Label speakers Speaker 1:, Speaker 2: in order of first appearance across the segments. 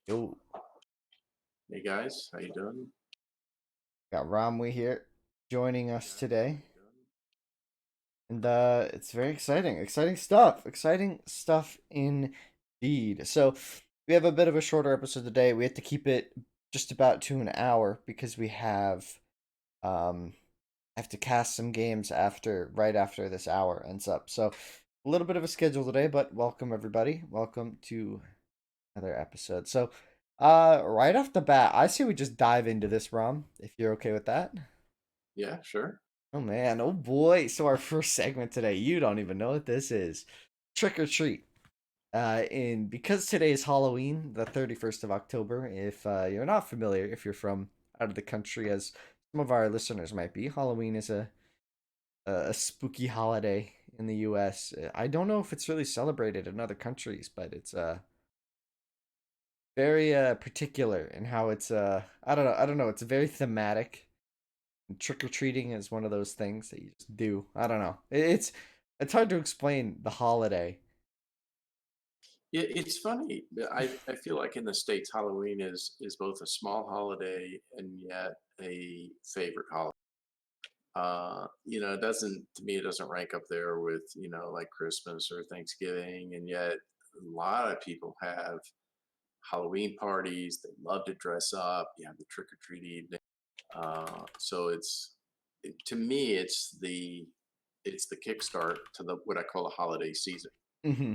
Speaker 1: Yo,
Speaker 2: Hey guys, how you doing?
Speaker 1: got Rom here joining
Speaker 2: Hey
Speaker 1: us
Speaker 2: guys, how
Speaker 1: today.
Speaker 2: you doing?
Speaker 1: And it's very exciting. Exciting stuff. Exciting stuff indeed. So we have a bit of a shorter episode today. We have to keep it just about to an hour because we um have to cast some games right after this hour ends up. So a little bit of a schedule today, but welcome everybody. Welcome to another episode. So right off the bat, I say we just dive into this, Rom, if you're okay with that.
Speaker 2: Yeah, sure.
Speaker 1: Oh man, oh boy. So our first segment today, you don't even know what this is. Trick or treat. And because today is Halloween, the 31st of October, if you're not familiar, if you're from out of the country, as some of our listeners might be, Halloween is a spooky holiday in the US. I don't know if it's really celebrated in other countries, but it's very particular in how it's I don't know, it's very thematic. Trick or treating is one of those things that you just do. I don't know. It's hard to explain the holiday.
Speaker 2: Yeah, it's funny. I feel like in the States, Halloween is both a small holiday and yet a favorite holiday. It doesn't to me it doesn't rank up there with, like Christmas or Thanksgiving, and yet a lot of people have Halloween parties. They love to dress up. You have the trick or treat evening. To me, it's the kickstart to the what I call the holiday season.
Speaker 1: Hmm.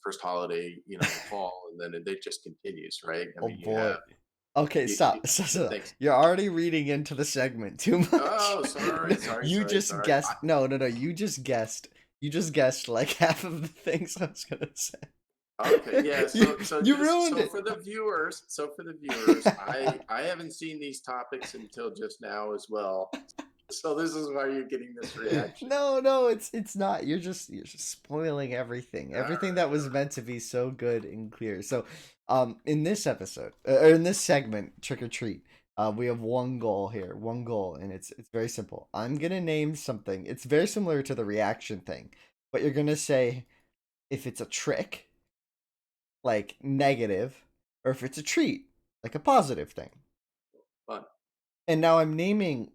Speaker 2: First holiday, in the fall, and then it just continues, right? I
Speaker 1: Oh
Speaker 2: mean,
Speaker 1: boy. Okay,
Speaker 2: you
Speaker 1: stop. So,
Speaker 2: thanks.
Speaker 1: you're already reading into the segment too much.
Speaker 2: Oh,
Speaker 1: No,
Speaker 2: sorry, sorry,
Speaker 1: you
Speaker 2: sorry,
Speaker 1: just
Speaker 2: sorry.
Speaker 1: guessed. No, no, no. You just guessed. You just guessed like half of the things I was gonna say.
Speaker 2: Okay, yeah.
Speaker 1: You
Speaker 2: So
Speaker 1: you
Speaker 2: just
Speaker 1: ruined
Speaker 2: so
Speaker 1: it.
Speaker 2: for the viewers, I haven't seen these topics until just now as well. So this is why you're getting this reaction.
Speaker 1: No, no, it's not. You're just spoiling everything.
Speaker 2: All
Speaker 1: Everything
Speaker 2: right,
Speaker 1: that
Speaker 2: all
Speaker 1: was
Speaker 2: right.
Speaker 1: meant to be so good and clear. So, in this episode, or in this segment, trick or treat, we have one goal here, one goal, and it's very simple. I'm gonna name something. It's very similar to the reaction thing, but you're gonna say if it's a trick, like negative, or if it's a treat, like a positive thing.
Speaker 2: Fun.
Speaker 1: And now I'm naming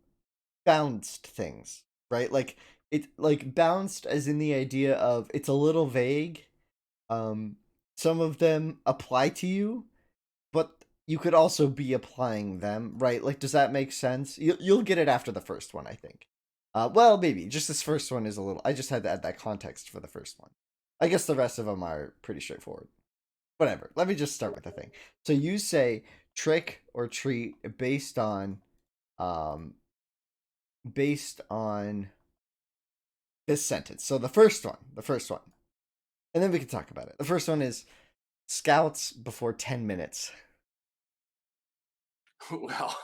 Speaker 1: bounced things, right? Like it like bounced as in the idea of it's a little vague. Um some of them apply to you, but you could also be applying them, right? Like does that make sense? You'll get it after the first one, I think. Well, maybe just this first one is a little I just had to add that context for the first one. I guess the rest of them are pretty straightforward. Whatever. Let me just start with the thing. So you say trick or treat um based on this sentence. So the first one, and then we can talk about it. The first one is scouts before 10 minutes.
Speaker 2: Well,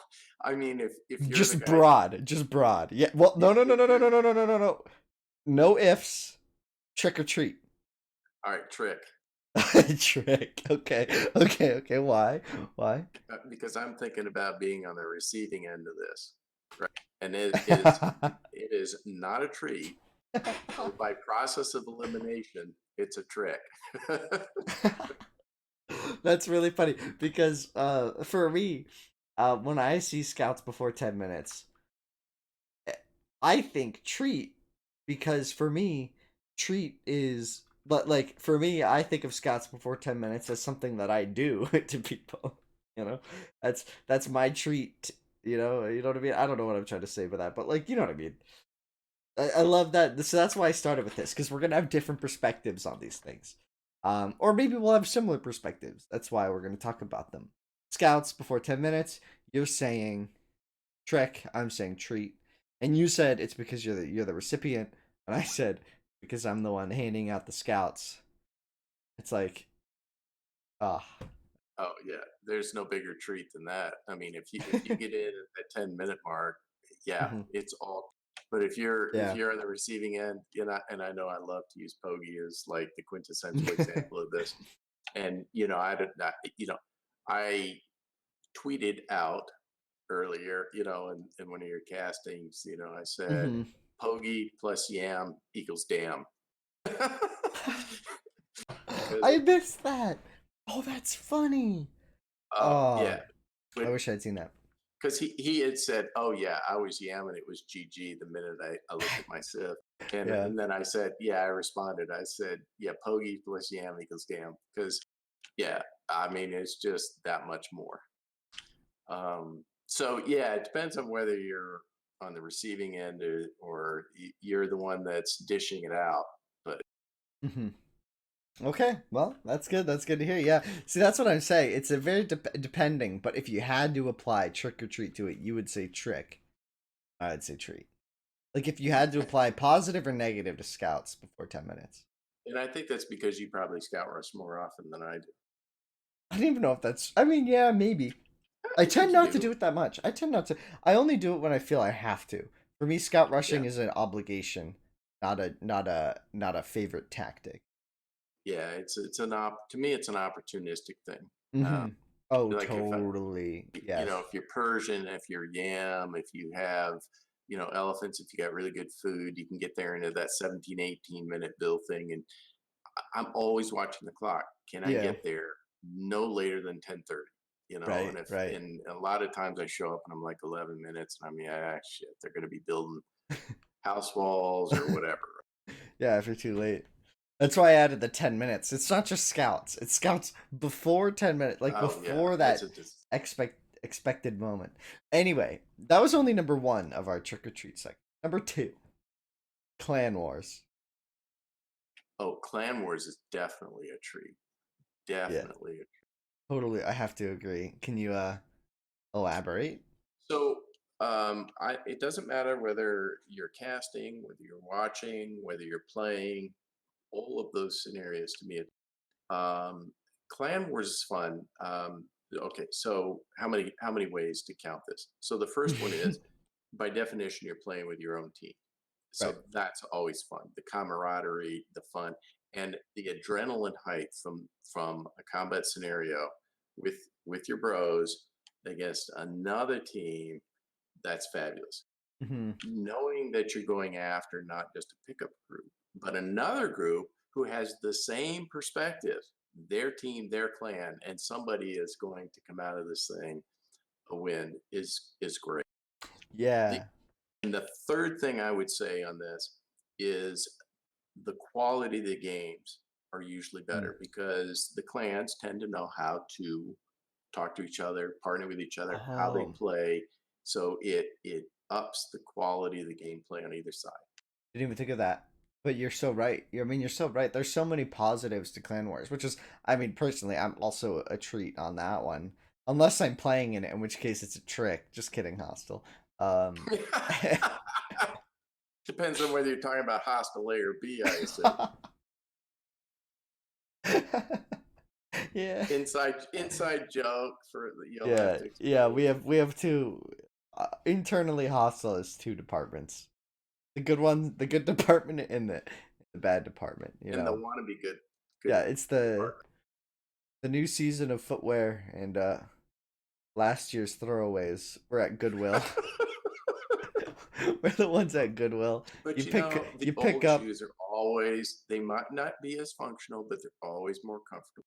Speaker 2: I mean, if you're the
Speaker 1: Just
Speaker 2: guy,
Speaker 1: broad, just broad. Yeah. Well, no, no, no,
Speaker 2: if
Speaker 1: no, no,
Speaker 2: you're
Speaker 1: no, no, no, no, no, no. No ifs. Trick or treat.
Speaker 2: all right, trick.
Speaker 1: Trick. Okay. Okay. Okay. Why? Why?
Speaker 2: Because I'm thinking about being on the receiving end of this, right? And it is not a treat. So by process of elimination, it's a trick.
Speaker 1: That's really funny because for me, when I see scouts before 10 minutes, I think treat because for me, treat is but like for me, I think of scouts before 10 minutes as something that I do to people. You know, that's my treat. You know what I mean. I don't know what I'm trying to say by that, but like you know what I mean. I love that. So that's why I started with this because we're gonna have different perspectives on these things, or maybe we'll have similar perspectives. That's why we're gonna talk about them. Scouts before 10 minutes. You're saying trick. I'm saying treat. And you said it's because you're the recipient, and I said because I'm the one handing out the scouts. It's like ah.
Speaker 2: Oh yeah, there's no bigger treat than that. I mean, if you get in at that 10-minute mark, yeah,
Speaker 1: Mhm.
Speaker 2: it's all. But if
Speaker 1: Yeah.
Speaker 2: you're on the receiving end, and I know I love to use Poggy as like the quintessential example of this. And I did not, I tweeted out earlier, in one of your castings, I said,
Speaker 1: Hmm.
Speaker 2: Poggy plus yam equals damn. Because
Speaker 1: I missed that. Oh, that's funny.
Speaker 2: Yeah,
Speaker 1: Oh, I
Speaker 2: but
Speaker 1: wish I'd seen that.
Speaker 2: because he had said, "Oh yeah, I was yamming. It was GG." The minute I looked at my sieve,
Speaker 1: Yeah.
Speaker 2: and then I said, "Yeah." I responded. I said, "Yeah, Pogie plus yam equals damn." Because yeah, I mean it's just that much more. So yeah, it depends on whether you're on the receiving end or you're the one that's dishing it out. But
Speaker 1: Hmm. Okay, well, that's good. That's good to hear. Yeah. See, that's what I'm saying. It's a very depending, but if you had to apply trick or treat to it, you would say trick. I'd say treat. Like if you had to apply positive or negative to scouts before 10 minutes.
Speaker 2: and I think that's because you probably scout rush more often than I do.
Speaker 1: I don't even know if that's, I mean, yeah, maybe. I
Speaker 2: I think
Speaker 1: tend
Speaker 2: you
Speaker 1: not to
Speaker 2: do.
Speaker 1: do it that much. I tend not to. I only do it when I feel I have to. For me, scout
Speaker 2: Yeah,
Speaker 1: rushing is an obligation, not a favorite tactic.
Speaker 2: yeah. It's an to me it's an opportunistic thing.
Speaker 1: Mm-hmm. Oh,
Speaker 2: Like if
Speaker 1: totally. Yes.
Speaker 2: if you're Persian, if you're yam, if you have elephants, if you got really good food, you can get there into that 17-18 minute bill thing. And I'm always watching the clock. Can I
Speaker 1: Yeah.
Speaker 2: get there no later than 10:30?
Speaker 1: Right.
Speaker 2: And if
Speaker 1: Right.
Speaker 2: and a lot of times I show up and I'm like 11 minutes, and I mean, shit, they're going to be building house walls or whatever.
Speaker 1: Yeah. If you're too late. That's why I added the 10 minutes. It's not just scouts. It's scouts before 10 minutes, like
Speaker 2: Oh yeah,
Speaker 1: before
Speaker 2: it's
Speaker 1: that
Speaker 2: a just
Speaker 1: expected moment. Anyway, that was only number 1 of our trick or treat segment. Number 2, Clan Wars.
Speaker 2: oh, Clan Wars is definitely a treat.
Speaker 1: Yeah.
Speaker 2: Definitely.
Speaker 1: Totally, I have to agree. Can you elaborate?
Speaker 2: So I it doesn't matter whether you're casting, whether you're watching, whether you're playing. All of those scenarios to me, um, Clan Wars is fun. Okay, so how many ways to count this? So the first one is, by definition, you're playing with your own team.
Speaker 1: Right.
Speaker 2: So that's always fun. The camaraderie, the fun, and the adrenaline height from a combat scenario with with your bros against another team. That's fabulous.
Speaker 1: Hmm.
Speaker 2: Knowing that you're going after not just a pickup group, but another group who has the same perspective, their team, their clan, and somebody is going to come out of this thing a win is great. The,
Speaker 1: Yeah.
Speaker 2: and the third thing I would say on this is the quality of the games are usually
Speaker 1: Mm.
Speaker 2: better because the clans tend to know how to talk to each other, partner with each other, how they
Speaker 1: Oh,
Speaker 2: play. So it ups the quality of the gameplay on either side.
Speaker 1: didn't even think of that. But you're so right. I mean, you're so right. There's so many positives to Clan Wars, which is, I mean, personally, I'm also a treat on that one. Unless I'm playing in it, in which case it's a trick. Just kidding, hostile. Um,
Speaker 2: Depends on whether you're talking about hostile A or B, I assume.
Speaker 1: yeah.
Speaker 2: Inside joke for you'll have
Speaker 1: Yeah,
Speaker 2: to
Speaker 1: yeah,
Speaker 2: explain.
Speaker 1: we have two internally hostile is two departments. The good one, the good department, and the bad department. You
Speaker 2: And the
Speaker 1: know,
Speaker 2: wannabe good
Speaker 1: yeah, it's
Speaker 2: department.
Speaker 1: the new season of footwear and last year's throwaways. We're at Goodwill. We're the ones at Goodwill.
Speaker 2: But
Speaker 1: You
Speaker 2: you
Speaker 1: pick
Speaker 2: know, the
Speaker 1: you pick
Speaker 2: old
Speaker 1: up.
Speaker 2: shoes are always, they might not be as functional, but they're always more comfortable.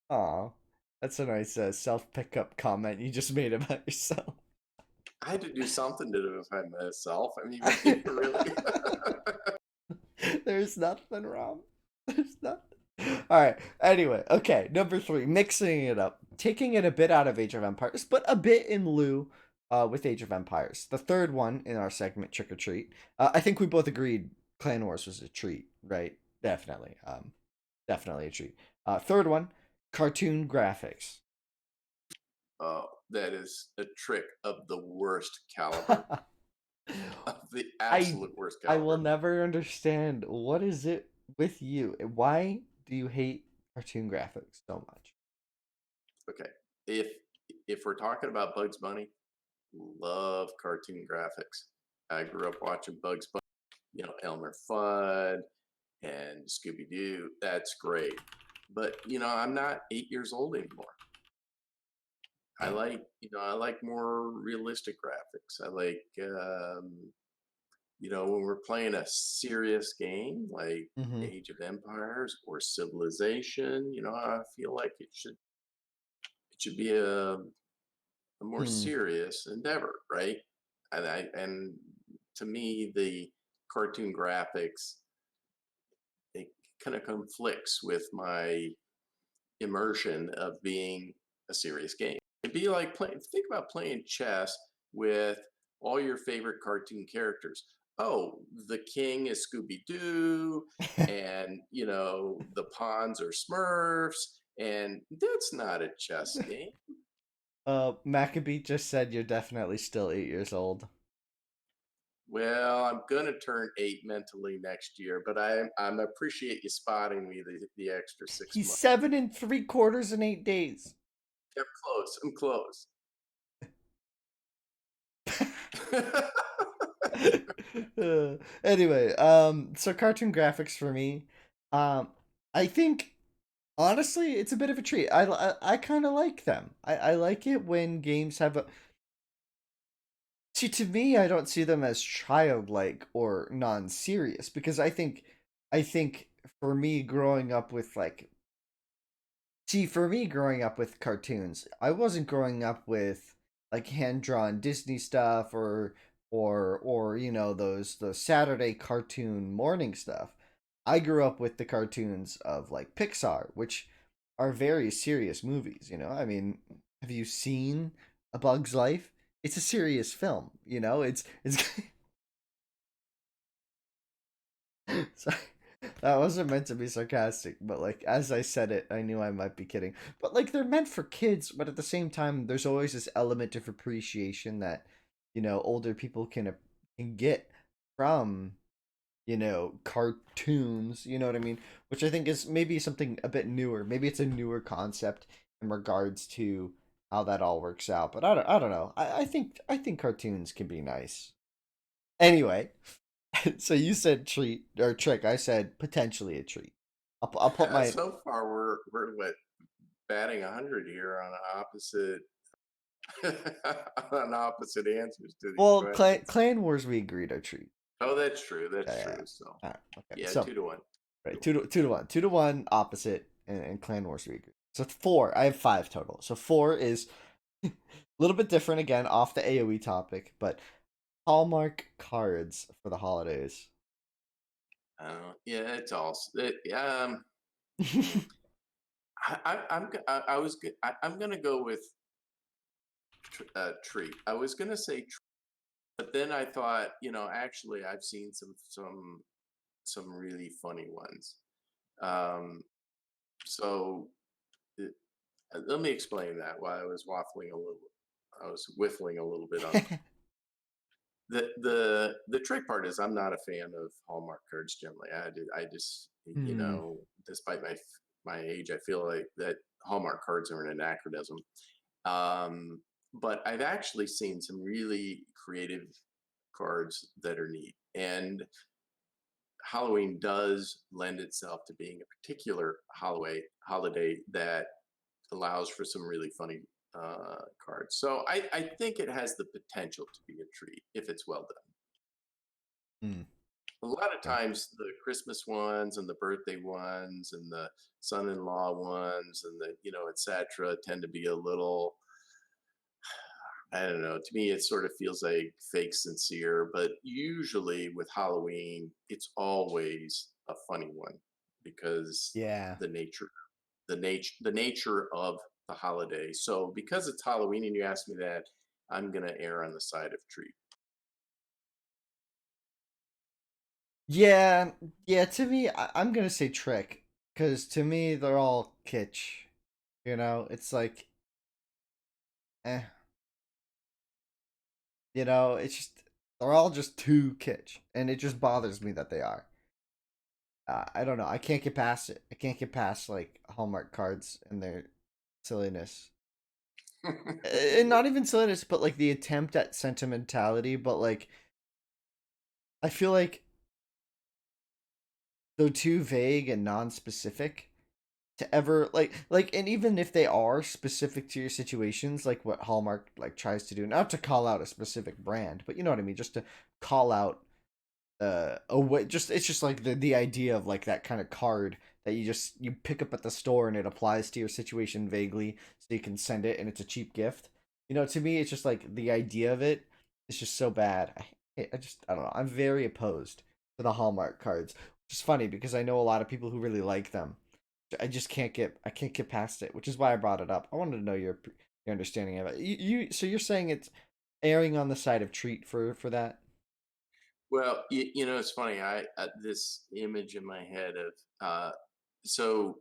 Speaker 1: Aw, that's a nice self pickup comment you just made about yourself.
Speaker 2: I had to do something to defend myself. I mean, really.
Speaker 1: There's nothing wrong. There's nothing. All right. Anyway, okay. Number 3, mixing it up, taking it a bit out of Age of Empires, but a bit in lieu with Age of Empires. The third one in our segment, Trick or Treat. I think we both agreed Clan Wars was a treat, right? Definitely. Definitely a treat. Third one, cartoon graphics.
Speaker 2: Oh, that is a trick of the worst caliber, of the
Speaker 1: I
Speaker 2: absolute worst
Speaker 1: I will
Speaker 2: caliber.
Speaker 1: never understand what is it with you. Why do you hate cartoon graphics so much?
Speaker 2: Okay, if if we're talking about Bugs Bunny, love cartoon graphics. I grew up watching Bugs Bunny, Elmer Fudd and Scooby Doo. That's great. But I'm not 8 years old anymore. I like more realistic graphics. I like, when we're playing a serious game like
Speaker 1: Mm-hmm.
Speaker 2: Age of Empires or Civilization, I feel like It should be a more
Speaker 1: Hmm.
Speaker 2: serious endeavor, right? And to me, the cartoon graphics, it kind of conflicts with my immersion of being a serious game. It'd be like playing. Think about playing chess with all your favorite cartoon characters. Oh, the king is Scooby Doo, and the pawns are Smurfs, and that's not a chess game.
Speaker 1: Maccabee just said you're definitely still 8 years old.
Speaker 2: Well, I'm gonna turn 8 mentally next year, but I'm appreciate you spotting me the extra six
Speaker 1: He's
Speaker 2: months.
Speaker 1: 7 3/4 in 8 days.
Speaker 2: I'm close. I'm close.
Speaker 1: Anyway, so cartoon graphics for me, um, I think honestly it's a bit of a treat. I kind of like them. I like it when games have a. See, to me, I don't see them as childlike or non-serious because I think for me growing up with like See, for me, growing up with cartoons, I wasn't growing up with like hand drawn Disney stuff or those Saturday cartoon morning stuff. I grew up with the cartoons of like Pixar, which are very serious movies. I mean, have you seen A Bug's Life? It's a serious film. It's Sorry. That wasn't meant to be sarcastic, but like as I said it, I knew I might be kidding. But like they're meant for kids, but at the same time, there's always this element of appreciation that older people can get from cartoons. You know what I mean? Which I think is maybe something a bit newer. Maybe it's a newer concept in regards to how that all works out. But I don't know. I think cartoons can be nice. Anyway, so you said treat or trick. I said potentially a treat. I'll put my
Speaker 2: So far, we're what batting 100 here on opposite on opposite answers to these questions.
Speaker 1: Clan Wars. We agreed are treat.
Speaker 2: Oh, that's true. That's
Speaker 1: Yeah, yeah,
Speaker 2: true.
Speaker 1: yeah.
Speaker 2: So
Speaker 1: All right. Okay.
Speaker 2: yeah,
Speaker 1: So
Speaker 2: 2 to 1.
Speaker 1: right, 2-1, 2-1 opposite, and Clan Wars we agree. So four. I have five total. So four is a little bit different again off the AOE topic, but Hallmark cards for the holidays.
Speaker 2: Yeah, it's all. Hmm. I'm gonna go with tree. I was gonna say tree, but then I thought, actually, I've seen some really funny ones. Um, so let me explain that. While I was waffling a little, I was whiffling a little bit on the trick part is I'm not a fan of Hallmark cards generally. I just
Speaker 1: Hmm.
Speaker 2: despite my age, I feel like that Hallmark cards are an anachronism. Um, but I've actually seen some really creative cards that are neat, and Halloween does lend itself to being a particular holiday that allows for some really funny cards. So I think it has the potential to be a treat if it's well done.
Speaker 1: Hmm.
Speaker 2: A lot of
Speaker 1: Okay.
Speaker 2: times the Christmas ones and the birthday ones and the son-in-law ones and the etc. tend to be a little, I don't know, to me it sort of feels like fake sincere, but usually with Halloween it's always a funny one because
Speaker 1: Yeah.
Speaker 2: the nature the nature of the holiday. So because it's Halloween and you asked me that, I'm gonna err on the side of treat.
Speaker 1: Yeah, yeah. To me, I'm gonna say trick because to me they're all kitsch. It's like, eh. It's just they're all just too kitsch, and it just bothers me that they are. I don't know. I can't get past it. I can't get past like Hallmark cards and their silliness, and not even silliness, but like the attempt at sentimentality. But like, I feel like they're too vague and non-specific to ever like and even if they are specific to your situations like what Hallmark like tries to do, not to call out a specific brand, but you know what I mean, just to call out a way, just it's just like the idea of like that kind of card that you pick up at the store and it applies to your situation vaguely, so you can send it and it's a cheap gift. To me, it's just like the idea of it is just so bad. I don't know. I'm very opposed to the Hallmark cards, which is funny because I know a lot of people who really like them. I can't get past it, which is why I brought it up. I wanted to know your understanding of it. So you're saying it's erring on the side of treat for that?
Speaker 2: Well, it's funny. I this image in my head of so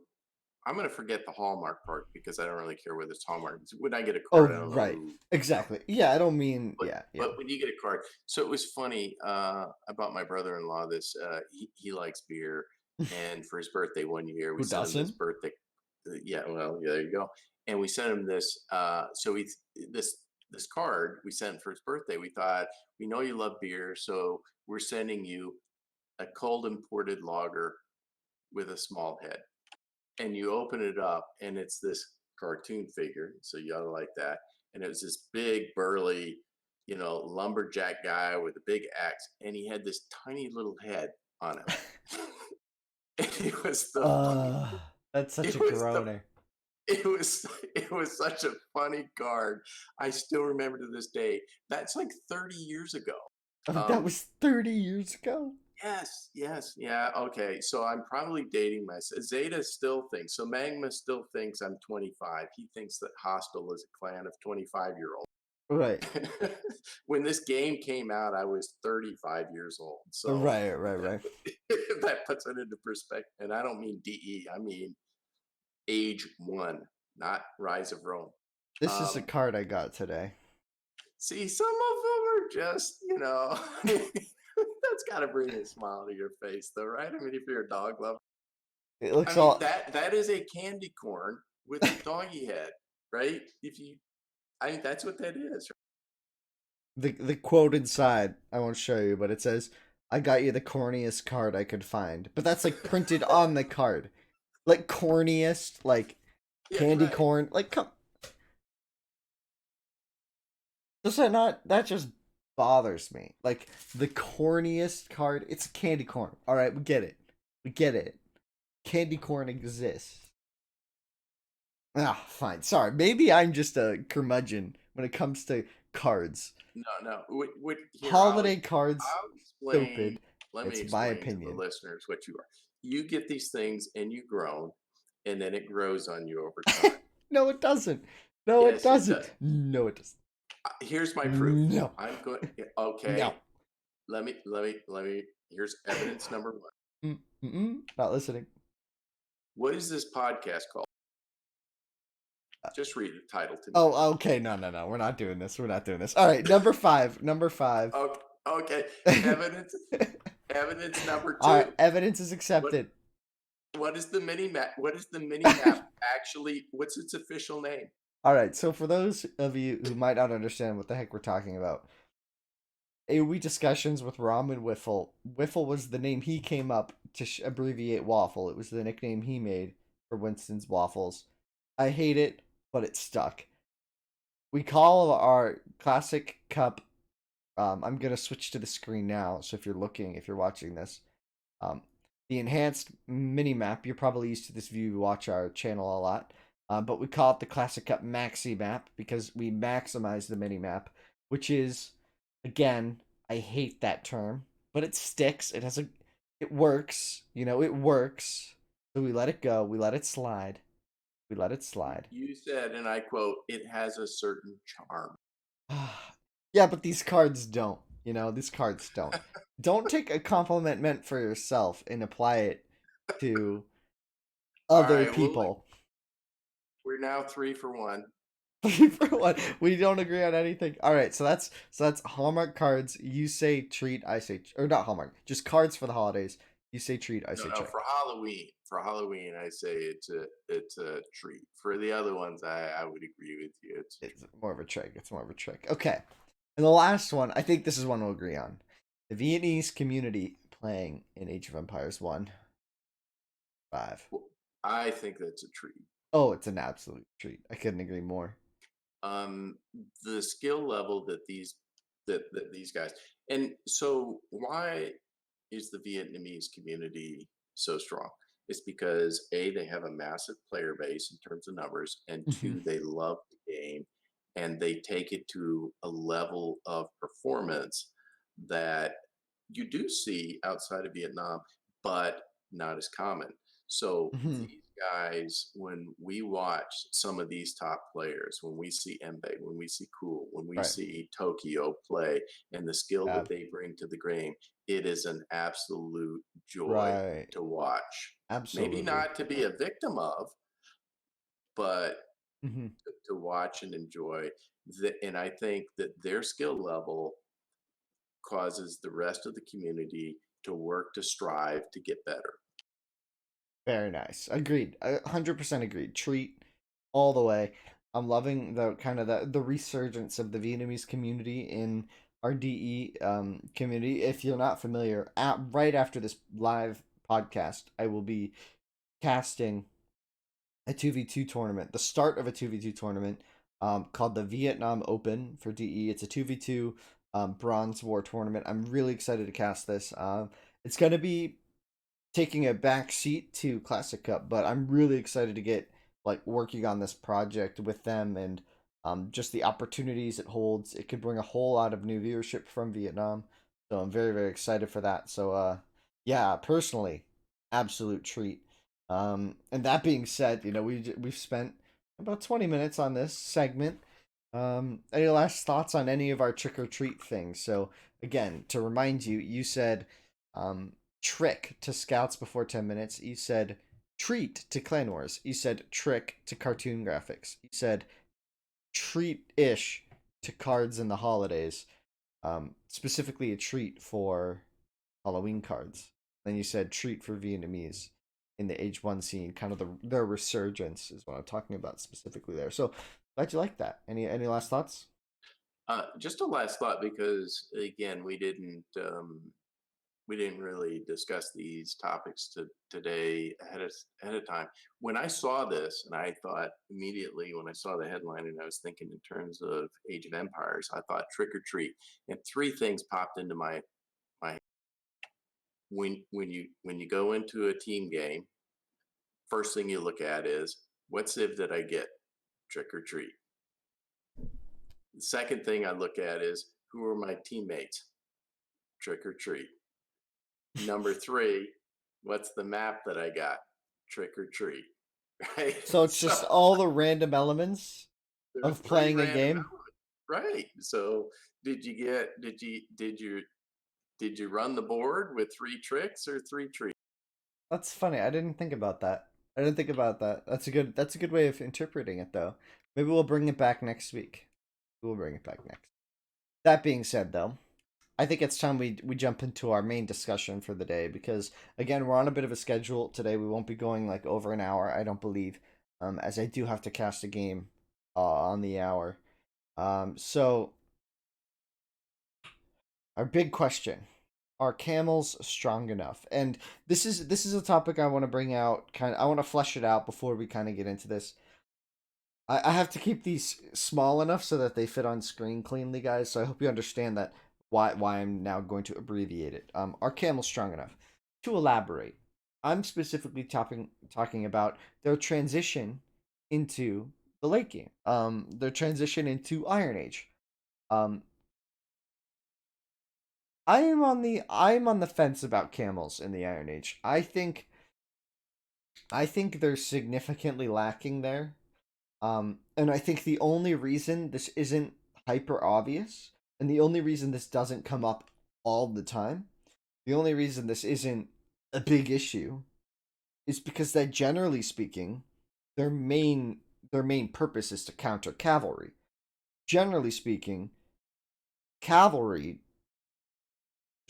Speaker 2: I'm going to forget the Hallmark part because I don't really care whether it's Hallmark. When I get a card,
Speaker 1: Oh,
Speaker 2: I don't know
Speaker 1: right.
Speaker 2: who,
Speaker 1: Exactly. Yeah, I don't mean
Speaker 2: but
Speaker 1: yeah.
Speaker 2: when you get a card, so it was funny. I bought my brother-in-law this. He likes beer, and for his birthday one year, we
Speaker 1: Who
Speaker 2: sent him this
Speaker 1: doesn't?
Speaker 2: birthday. Yeah, well, yeah, there you go. And we sent him this. So we this card we sent for his birthday. We thought we know you love beer, so we're sending you a cold imported lager with a small head. And you open it up and it's this cartoon figure, so you gotta like that. And it was this big burly, lumberjack guy with a big axe, and he had this tiny little head on him. And it was the funny.
Speaker 1: Uh, that's such
Speaker 2: It
Speaker 1: a
Speaker 2: was the.
Speaker 1: groaner.
Speaker 2: It was it was such a funny card. I still remember to this day. That's like 30 years ago.
Speaker 1: Oh, that
Speaker 2: Um,
Speaker 1: was 30 years ago.
Speaker 2: Yes, yes, yeah, okay. So I'm probably dating myself. Zeta still thinks, so Magma still thinks I'm 25. He thinks that Hostile is a clan of 25-year-olds.
Speaker 1: Right.
Speaker 2: When this game came out, I was 35 years old. So that,
Speaker 1: Right.
Speaker 2: that puts it into perspective. And I don't mean DE, I mean age one, not Rise of Rome.
Speaker 1: This is a
Speaker 2: Um,
Speaker 1: card I got today.
Speaker 2: See, some of them are just, that's got to bring a smile to your face, though, right? I mean, if you're a dog lover,
Speaker 1: It
Speaker 2: I
Speaker 1: looks
Speaker 2: mean
Speaker 1: all
Speaker 2: that is a candy corn with a doggy head, right? I think that's what that is.
Speaker 1: the quote inside. I won't show you, but it says, "I got you the corniest card I could find." But that's like printed on the card, like corniest, like
Speaker 2: Yeah,
Speaker 1: candy
Speaker 2: right.
Speaker 1: corn. Like, come, does that not? That just bothers me. Like the corniest card. It's candy corn. All right, we get it. We get it. Candy corn exists. Ah, fine. Sorry. Maybe I'm just a curmudgeon when it comes to cards.
Speaker 2: No, no. Here,
Speaker 1: Holiday cards,
Speaker 2: I'll explain.
Speaker 1: stupid.
Speaker 2: Let me
Speaker 1: It's my
Speaker 2: explain to the
Speaker 1: opinion.
Speaker 2: listeners what you are. You get these things and you groan, and then it grows on you over time.
Speaker 1: No, it doesn't. No, it
Speaker 2: Yes, it
Speaker 1: doesn't.
Speaker 2: does.
Speaker 1: No, it doesn't.
Speaker 2: Here's my proof.
Speaker 1: No.
Speaker 2: I'm going.
Speaker 1: No.
Speaker 2: Okay. Let me. Here's evidence number one.
Speaker 1: Not listening.
Speaker 2: What is this podcast called? Just read the title to me.
Speaker 1: Oh, okay. No. We're not doing this. We're not doing this. All right. Number five. Number five.
Speaker 2: Okay. Okay. Evidence. Evidence number
Speaker 1: All right.
Speaker 2: two.
Speaker 1: Evidence is
Speaker 2: What
Speaker 1: accepted.
Speaker 2: what is the mini map? What is the mini map actually? What's its official name?
Speaker 1: All right. So, for those of you who might not understand what the heck we're talking about, AoE Discussions with Rom and Wiffle. Wiffle was the name he came up to abbreviate Waffle. It was the nickname he made for Winston's Waffles. I hate it, but it stuck. We call our classic cup. I'm gonna switch to the screen now. So if you're watching this, um, the enhanced mini map. You're probably used to this view. You watch our channel a lot, but we call it the classic cup maxi map because we maximize the mini map, which is, again, I hate that term, but it sticks. It works. It works. So we let it go. We let it slide. We let it slide.
Speaker 2: You said, and I quote, "It has a certain charm."
Speaker 1: Yeah, but these cards don't. These cards don't. Don't take a compliment meant for yourself and apply it to
Speaker 2: All
Speaker 1: other
Speaker 2: right. Well, look,
Speaker 1: people.
Speaker 2: we're now 3 for 1.
Speaker 1: For what? We don't agree on anything. All right, so that's Hallmark cards. You say treat, I say, or not Hallmark, just cards for the holidays. You say treat, I
Speaker 2: No,
Speaker 1: say
Speaker 2: no.
Speaker 1: check.
Speaker 2: For Halloween, I say it's a treat. For the other ones, I would agree with you. It's a
Speaker 1: It's
Speaker 2: treat.
Speaker 1: more of a trick. It's more of a trick. Okay, and the last one, I think this is one we'll agree on. The Vietnamese community playing in Age of Empires 1.5.
Speaker 2: Well, I think that's a treat.
Speaker 1: Oh, it's an absolute treat. I couldn't agree more.
Speaker 2: um, the skill level that these guys. And so, why is the Vietnamese community so strong? It's because A, they have a massive player base in terms of numbers, and
Speaker 1: Hmm.
Speaker 2: two, they love the game and they take it to a level of performance that you do see outside of Vietnam, but not as common. So
Speaker 1: Hmm.
Speaker 2: these guys, when we watch some of these top players, when we see Mbe, when we see Cool, when we
Speaker 1: Right.
Speaker 2: see Tokyo play, and the skill
Speaker 1: Yeah.
Speaker 2: that they bring to the game, it is an absolute joy
Speaker 1: Right.
Speaker 2: to watch. Maybe
Speaker 1: Absolutely.
Speaker 2: not to be a victim of, but
Speaker 1: Hmm.
Speaker 2: to watch and enjoy. And I think that their skill level causes the rest of the community to work to strive to get better.
Speaker 1: Very nice. Agreed. 100% agreed. Treat all the way. I'm loving the kind of the resurgence of the Vietnamese community in our DE community. If you're not familiar, right after this live podcast, I will be casting a 2v2 tournament, the start of a 2v2 tournament called the Vietnam Open for DE. It's a 2v2 Bronze War tournament. I'm really excited to cast this. It's going to be taking a back seat to Classic Cup, but I'm really excited to get like working on this project with them and just the opportunities it holds. It could bring a whole lot of new viewership from Vietnam, so I'm very very excited for that. So yeah, personally, absolute treat. And that being said, we've spent about 20 minutes on this segment. Any last thoughts on any of our trick or treat things? So again, to remind you, you said um, trick to scouts before 10 minutes. You said treat to Clan Wars. You said trick to cartoon graphics. You said treat ish to cards in the holidays. Specifically a treat for Halloween cards. Then you said treat for Vietnamese in the H1 scene, kind of their resurgence is what I'm talking about specifically there. So glad you like that. Any last thoughts?
Speaker 2: Just a last thought, because again, we didn't really discuss these topics today ahead of time. When I saw this, and I thought immediately when I saw the headline, and I was thinking in terms of Age of Empires, I thought trick or treat, and three things popped into my when you go into a team game, first thing you look at is what civ did I get? Trick or treat. The second thing I look at is who are my teammates? Trick or treat. Number three, what's the map that I got? Trick or treat. Right.
Speaker 1: So it's
Speaker 2: So
Speaker 1: just all the random elements
Speaker 2: there's
Speaker 1: of
Speaker 2: three
Speaker 1: playing a
Speaker 2: random
Speaker 1: game.
Speaker 2: elements. Right. So did you run the board with three tricks or three treats?
Speaker 1: That's funny. I didn't think about that. I didn't think about that. That's a good way of interpreting it though. Maybe we'll bring it back next week. We'll bring it back next. That being said though, I think it's time we jump into our main discussion for the day because again, we're on a bit of a schedule today. We won't be going like over an hour, I don't believe. As I do have to cast a game on the hour. So our big question: are camels strong enough? And this is a topic I want to bring out. I want to flesh it out before we kind of get into this. I have to keep these small enough so that they fit on screen cleanly, guys. So I hope you understand that why I'm now going to abbreviate it. Are camels strong enough? To elaborate, I'm specifically talking about their transition into the late game. Their transition into Iron Age. Um, I'm on the fence about camels in the Iron Age. I think they're significantly lacking there. And I think the only reason this isn't hyper obvious, and the only reason this doesn't come up all the time, the only reason this isn't a big issue is because that generally speaking, their main their main purpose is to counter cavalry. Generally speaking, cavalry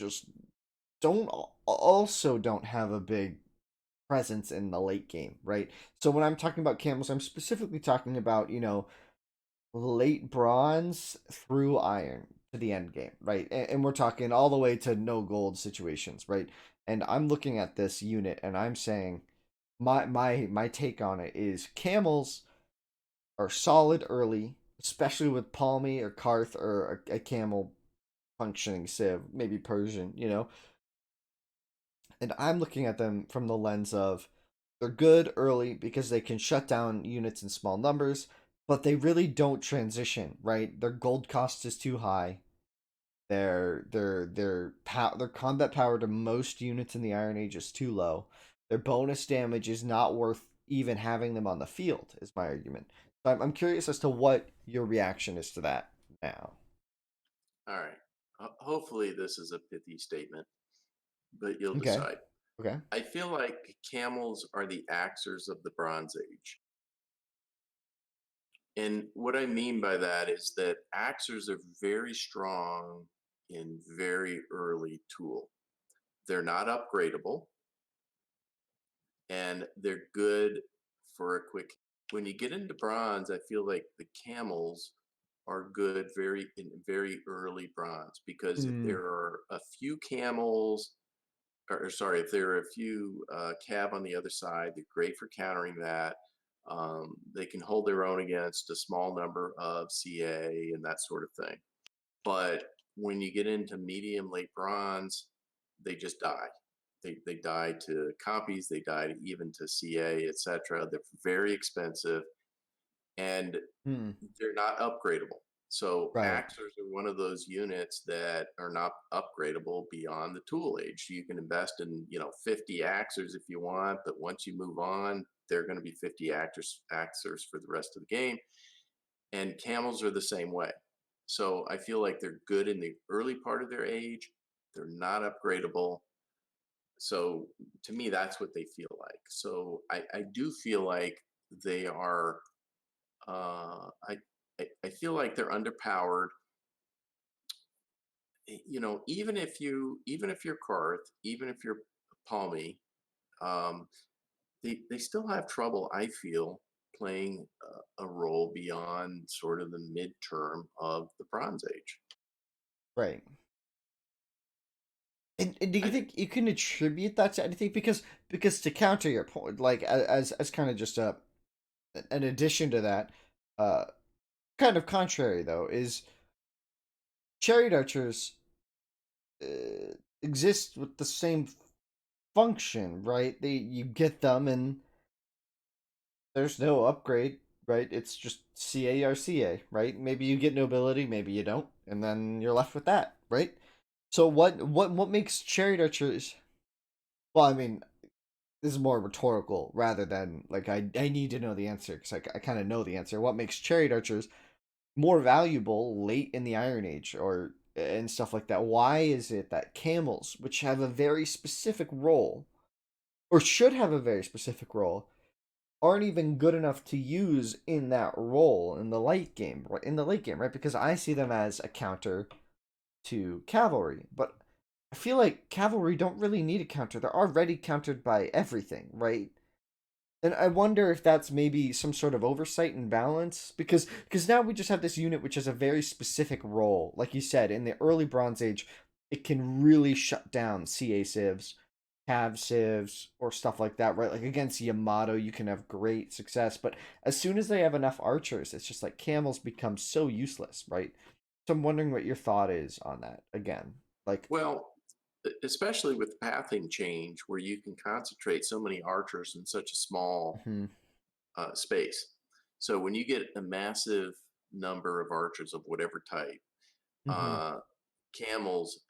Speaker 1: just don't have a big presence in the late game, right? So when I'm talking about camels, I'm specifically talking about, late bronze through iron to the end game, right? And we're talking all the way to no gold situations, right? And I'm looking at this unit and I'm saying my take on it is camels are solid early, especially with Palmy or Karth or a camel functioning civ, maybe Persian, and I'm looking at them from the lens of They're good early because they can shut down units in small numbers, but they really don't transition, right? Their gold cost is too high. Their combat power to most units in the Iron Age is too low. Their bonus damage is not worth even having them on the field, is my argument. So I'm curious as to what your reaction is to that now.
Speaker 2: All right. Hopefully, this is a pithy statement, but you'll
Speaker 1: Okay.
Speaker 2: decide.
Speaker 1: Okay.
Speaker 2: I feel like camels are the axers of the Bronze Age. And what I mean by that is that axers are very strong in very early tool. They're not upgradable and they're good for a quick. When you get into bronze, I feel like the camels are good very early bronze because if
Speaker 1: Mm,
Speaker 2: there are a few camels or sorry, if there are a few cab on the other side, they're great for countering that. They can hold their own against a small number of CA and that sort of thing. But when you get into medium late bronze, they just die. They die to copies, they die to, even to CA, etc. They're very expensive and
Speaker 1: mm,
Speaker 2: they're not upgradable. So
Speaker 1: right.
Speaker 2: Axers are one of those units that are not upgradable beyond the tool age. You can invest in 50 Axers if you want, but once you move on, they're going to be 50 Axers for the rest of the game. And camels are the same way. So I feel like they're good in the early part of their age. They're not upgradable. So to me, that's what they feel like. So I do feel like they are. I feel like they're underpowered. Even if you're Karth, even if you're Palmy, um, they still have trouble. I feel playing a role beyond sort of the midterm of the Bronze Age.
Speaker 1: Right. And do you
Speaker 2: I
Speaker 1: think you can attribute that to anything? Because to counter your point, like as kind of just an addition to that, uh, kind of contrary though, is chariot archers exist with the same function, right? You get them and there's no upgrade, right? It's just CA or CA, right? Maybe you get nobility, maybe you don't, and then you're left with that, right? So what makes chariot archers? Well, I mean, this is more rhetorical rather than like I need to know the answer because I kind of know the answer. What makes chariot archers more valuable late in the Iron Age or and stuff like that? Why is it that camels, which have a very specific role or should have a very specific role, aren't even good enough to use in that role in the late game, right? In the late game, right? Because I see them as a counter to cavalry, but I feel like cavalry don't really need a counter. They're already countered by everything, right? And I wonder if that's maybe some sort of oversight and balance because now we just have this unit which has a very specific role. Like you said, in the early Bronze Age, it can really shut down CA civs, Cav civs, or stuff like that, right? Like against Yamato, you can have great success, but as soon as they have enough archers, it's just like camels become so useless, right? So I'm wondering what your thought is on that again. Like,
Speaker 2: Well, especially with pathing change, where you can concentrate so many archers in such a small
Speaker 1: hmm
Speaker 2: space. So when you get a massive number of archers of whatever type,
Speaker 1: hmm
Speaker 2: uh, camels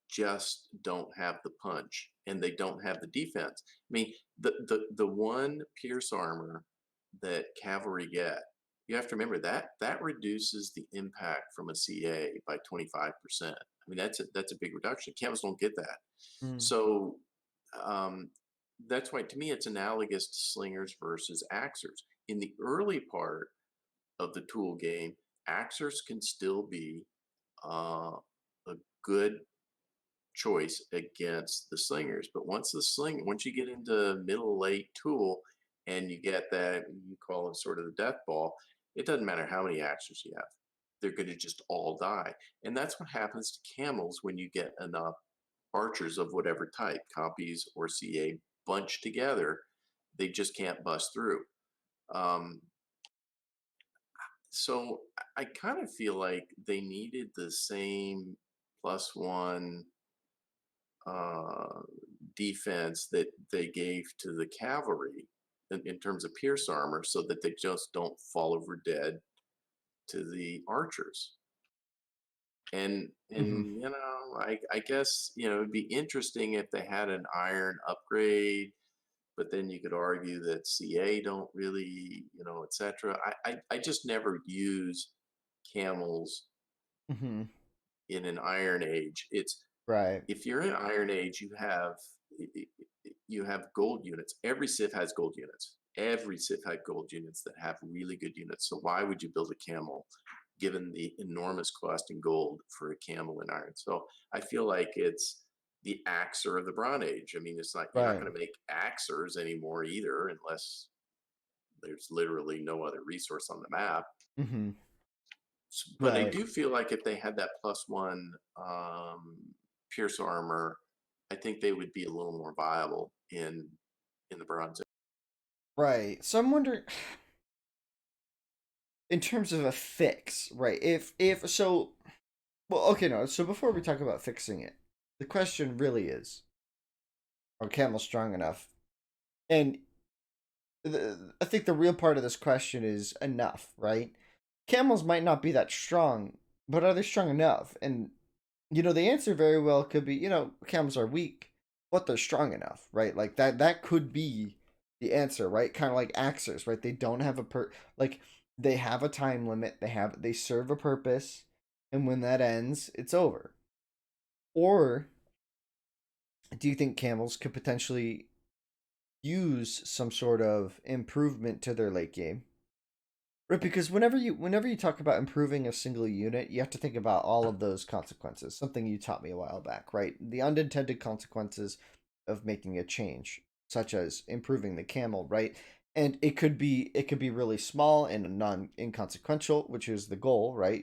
Speaker 2: just don't have the punch and they don't have the defense. I mean, the one pierce armor that cavalry get, you have to remember that that reduces the impact from a CA by 25%. I mean, that's a big reduction. Camels don't get that. So um, that's why to me it's analogous to slingers versus axers. In the early part of the tool game, axers can still be a good choice against the slingers. But once you get into middle late tool and you get that, you call it sort of the death ball, it doesn't matter how many axes you have. They're going to just all die. And that's what happens to camels when you get enough archers of whatever type, copies or CA, bunched together. They just can't bust through. Um, so I kind of feel like they needed the same +1 uh, defense that they gave to the cavalry. in terms of pierce armor so that they just don't fall over dead to the archers.
Speaker 1: Hmm.
Speaker 2: And I guess it'd be interesting if they had an iron upgrade, but then you could argue that CA don't really, etc. I just never use camels
Speaker 1: Hmm.
Speaker 2: in an Iron Age. It's
Speaker 1: Right.
Speaker 2: if you're in Iron Age, you have gold units. Every Civ has gold units. Every Civ had gold units that have really good units. So why would you build a camel, given the enormous cost in gold for a camel in Iron? So I feel like it's the Axer of the Bronze Age. I mean, it's not you're not
Speaker 1: Right.
Speaker 2: going to make Axers anymore either, unless there's literally no other resource on the map.
Speaker 1: Hmm.
Speaker 2: But I
Speaker 1: Right.
Speaker 2: do feel like if they had that +1 pierce armor, I think they would be a little more viable in the Bronze Age.
Speaker 1: Right. So I'm wondering, in terms of a fix, right? If so, well, okay, no. So before we talk about fixing it, the question really is: are camels strong enough? And I think the real part of this question is enough, right? Camels might not be that strong, but are they strong enough? And the answer very well could be, camels are weak, but they're strong enough, right? Like that could be the answer, right? Kind of like axers, right? They don't have like they have a time limit, they serve a purpose, and when that ends, it's over. Or do you think camels could potentially use some sort of improvement to their late game? Right, because whenever you talk about improving a single unit, you have to think about all of those consequences. Something you taught me a while back, right? The unintended consequences of making a change, such as improving the camel, right? And it could be really small and non inconsequential, which is the goal, right?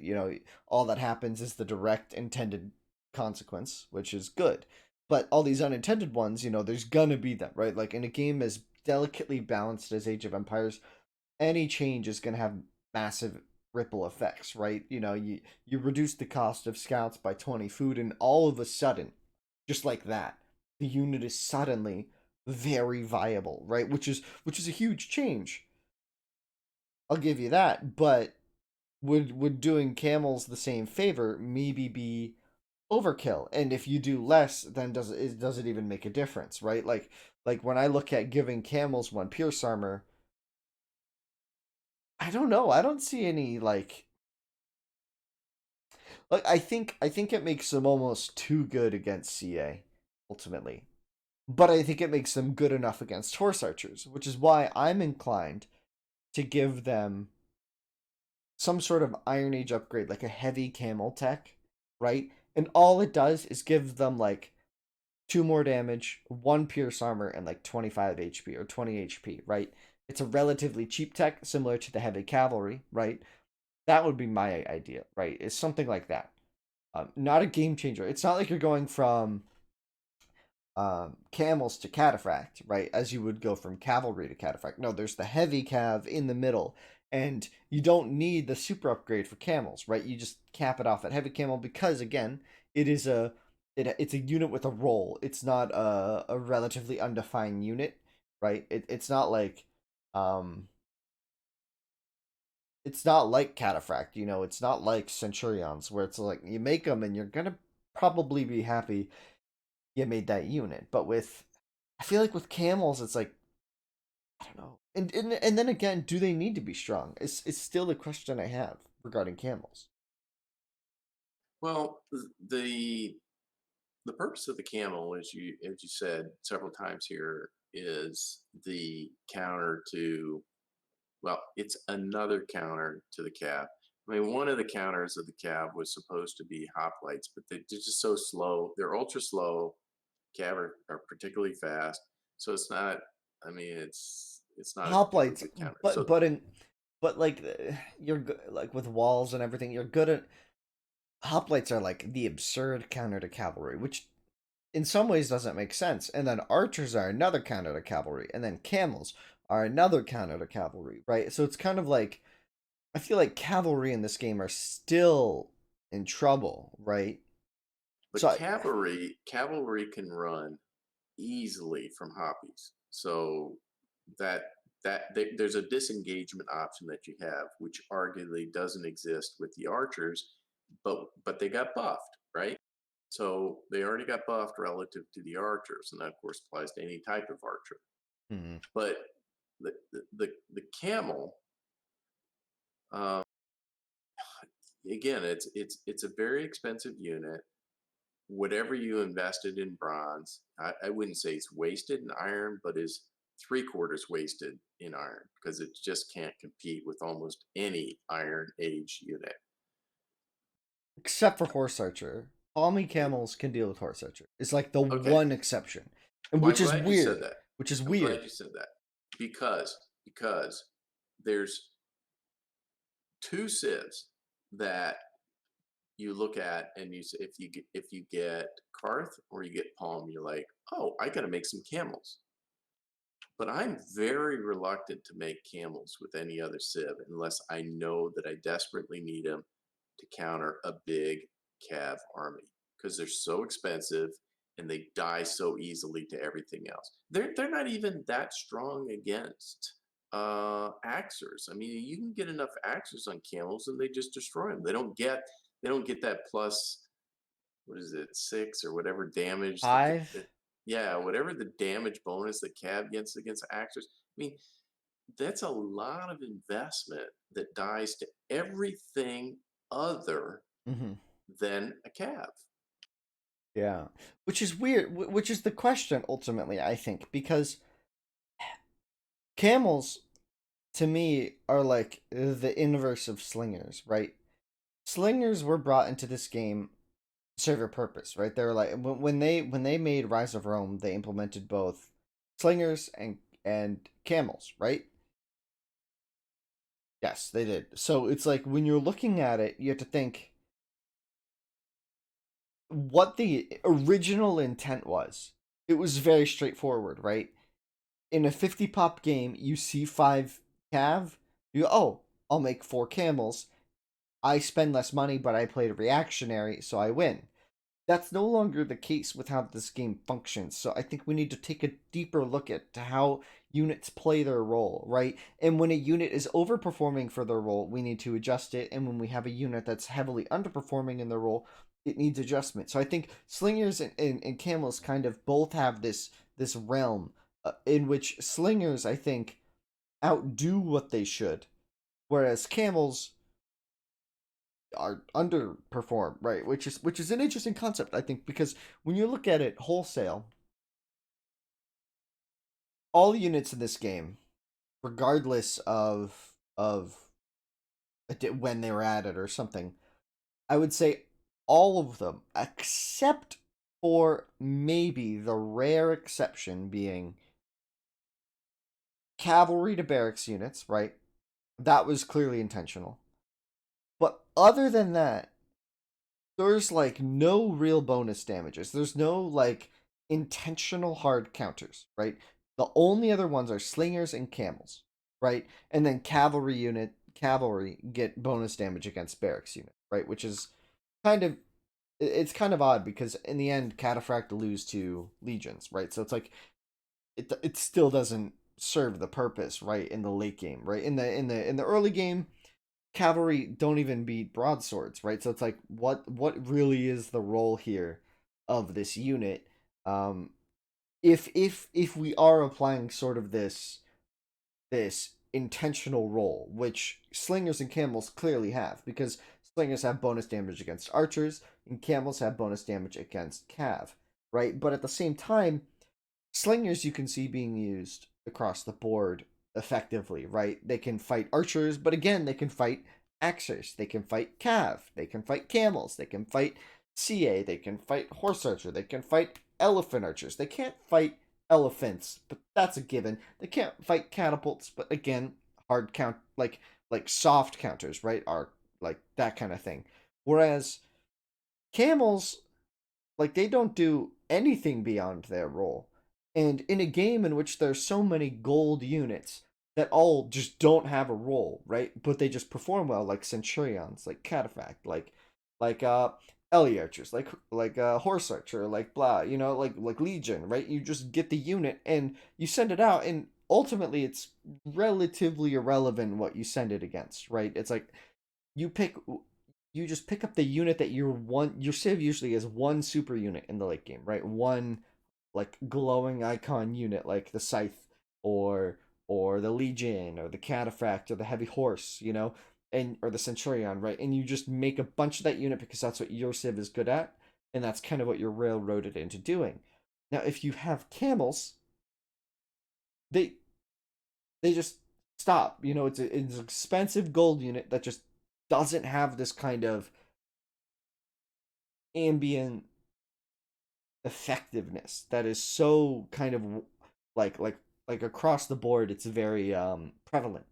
Speaker 1: All that happens is the direct intended consequence, which is good. But all these unintended ones, there's gonna be them, right? Like in a game as delicately balanced as Age of Empires, any change is going to have massive ripple effects, right? You reduce the cost of scouts by 20 food, and all of a sudden, just like that, the unit is suddenly very viable, right? Which is a huge change. I'll give you that, but would doing camels the same favor maybe be overkill? And if you do less, then does it even make a difference, right? Like when I look at giving camels one pierce armor, I don't know. I don't see any like I think it makes them almost too good against CA ultimately. But I think it makes them good enough against horse archers, which is why I'm inclined to give them some sort of Iron Age upgrade, like a heavy camel tech, right? And all it does is give them like two more damage, one pierce armor, and like 25 HP or 20 HP, right? It's a relatively cheap tech, similar to the heavy cavalry, right? That would be my idea, right? Is something like that. Not a game changer. It's not like you're going from camels to cataphract, right? As you would go from cavalry to cataphract. No, there's the heavy cav in the middle, and you don't need the super upgrade for camels, right? You just cap it off at heavy camel because again, it's a unit with a role. It's not a relatively undefined unit, right? It's not like um it's not like cataphract, it's not like centurions where it's like you make them and you're gonna probably be happy you made that unit. But I feel like with camels, it's like I don't know. And then again, do they need to be strong? It's still the question I have regarding camels.
Speaker 2: Well, the purpose of the camel, as you said several times here, is the counter to well, it's another counter to the cab. I mean, one of the counters of the cab was supposed to be hoplites, but they're just so slow. They're ultra slow. Cab are particularly fast, so it's not. I mean, it's not a particularly
Speaker 1: Hoplites,
Speaker 2: good counter.
Speaker 1: but
Speaker 2: So,
Speaker 1: but in but like you're like with walls and everything, you're good at hoplites are like the absurd counter to cavalry, which in some ways doesn't make sense. And then archers are another counter to cavalry, and then camels are another counter to cavalry, right? So it's kind of like I feel like cavalry in this game are still in trouble, right? So
Speaker 2: but cavalry can run easily from hoppies. So that there's a disengagement option that you have, which arguably doesn't exist with the archers, but they got buffed, right? So they already got buffed relative to the archers, and that of course applies to any type of archer.
Speaker 1: Mhm.
Speaker 2: But the camel, um, again, it's a very expensive unit. Whatever you invested in bronze, I wouldn't say it's wasted in iron, but is three-quarters wasted in iron because it just can't compete with almost any Iron Age unit.
Speaker 1: Except for horse archer. Palmy camels can deal with horse archer. It's like the
Speaker 2: Okay,
Speaker 1: one exception, and
Speaker 2: well,
Speaker 1: which
Speaker 2: I'm
Speaker 1: is
Speaker 2: glad you said
Speaker 1: weird.
Speaker 2: that.
Speaker 1: Which is
Speaker 2: I'm glad
Speaker 1: weird.
Speaker 2: you said that because there's two sieves that you look at, and you say, if you get Karth or you get Palm, you're like, oh, I got to make some camels. But I'm very reluctant to make camels with any other civ unless I know that I desperately need them to counter a big cav army because they're so expensive and they die so easily to everything else. They're not even that strong against axers. I mean, you can get enough axers on camels and they just destroy them. They don't get that plus, what is it, 6 or whatever damage that
Speaker 1: Five.
Speaker 2: yeah, whatever the damage bonus that Cav gets against actors. I mean, that's a lot of investment that dies to everything other
Speaker 1: Mm-hmm.
Speaker 2: than a Cav.
Speaker 1: Yeah, which is weird. Which is the question ultimately, I think, because camels to me are like the inverse of slingers, right? Slingers were brought into this game to serve a purpose, right? They were like when they made Rise of Rome, they implemented both slingers and camels, right? Yes, they did. So it's like when you're looking at it, you have to think what the original intent was. It was very straightforward, right? In a 50 pop game, you see 5 cav, you go, oh, I'll make 4 camels. I spend less money, but I played reactionary, so I win. That's no longer the case with how this game functions. So I think we need to take a deeper look at how units play their role, right? And when a unit is overperforming for their role, we need to adjust it. And when we have a unit that's heavily underperforming in their role, it needs adjustment. So I think slingers and camels kind of both have this realm in which slingers, I think, outdo what they should, whereas camels are underperformed, right? Which is an interesting concept, I think, because when you look at it wholesale, all units in this game, regardless of when they were added or something, I would say all of them, except for maybe the rare exception being cavalry to barracks units, right? That was clearly intentional. But other than that, there's like no real bonus damages. There's no like intentional hard counters, right? The only other ones are slingers and camels, right? And then cavalry get bonus damage against barracks unit, right? Which is kind of it's kind of odd because in the end cataphract lose to legions, right? So it's like it still doesn't serve the purpose, right, in the late game, right? In the early game, cavalry don't even beat broadswords, right? So it's like what really is the role here of this unit? Um, if we are applying sort of this intentional role, which slingers and camels clearly have, because slingers have bonus damage against archers and camels have bonus damage against cav, right? But at the same time, slingers you can see being used across the board effectively, right? They can fight archers, but again, they can fight axers, they can fight cav, they can fight camels, they can fight CA, they can fight horse archer, they can fight elephant archers. They can't fight elephants, but that's a given. They can't fight catapults, but again, hard count like soft counters, right? Are like that kind of thing. Whereas camels, like they don't do anything beyond their role. And in a game in which there's so many gold units that all just don't have a role, right? But they just perform well, like Centurions, like Cataphract, like Ellie Archers, like Horse Archer, like blah, like Legion, right? You just get the unit and you send it out, and ultimately it's relatively irrelevant what you send it against, right? It's like you pick you just pick up the unit that your civ usually is one super unit in the late game, right? One like glowing icon unit like the scythe or the legion or the cataphract or the heavy horse, and or the centurion, right? And you just make a bunch of that unit because that's what your civ is good at, and that's kind of what you're railroaded into doing. Now if you have camels, they just stop. It's an expensive gold unit that just doesn't have this kind of ambient effectiveness that is so kind of like like across the board. It's very prevalent.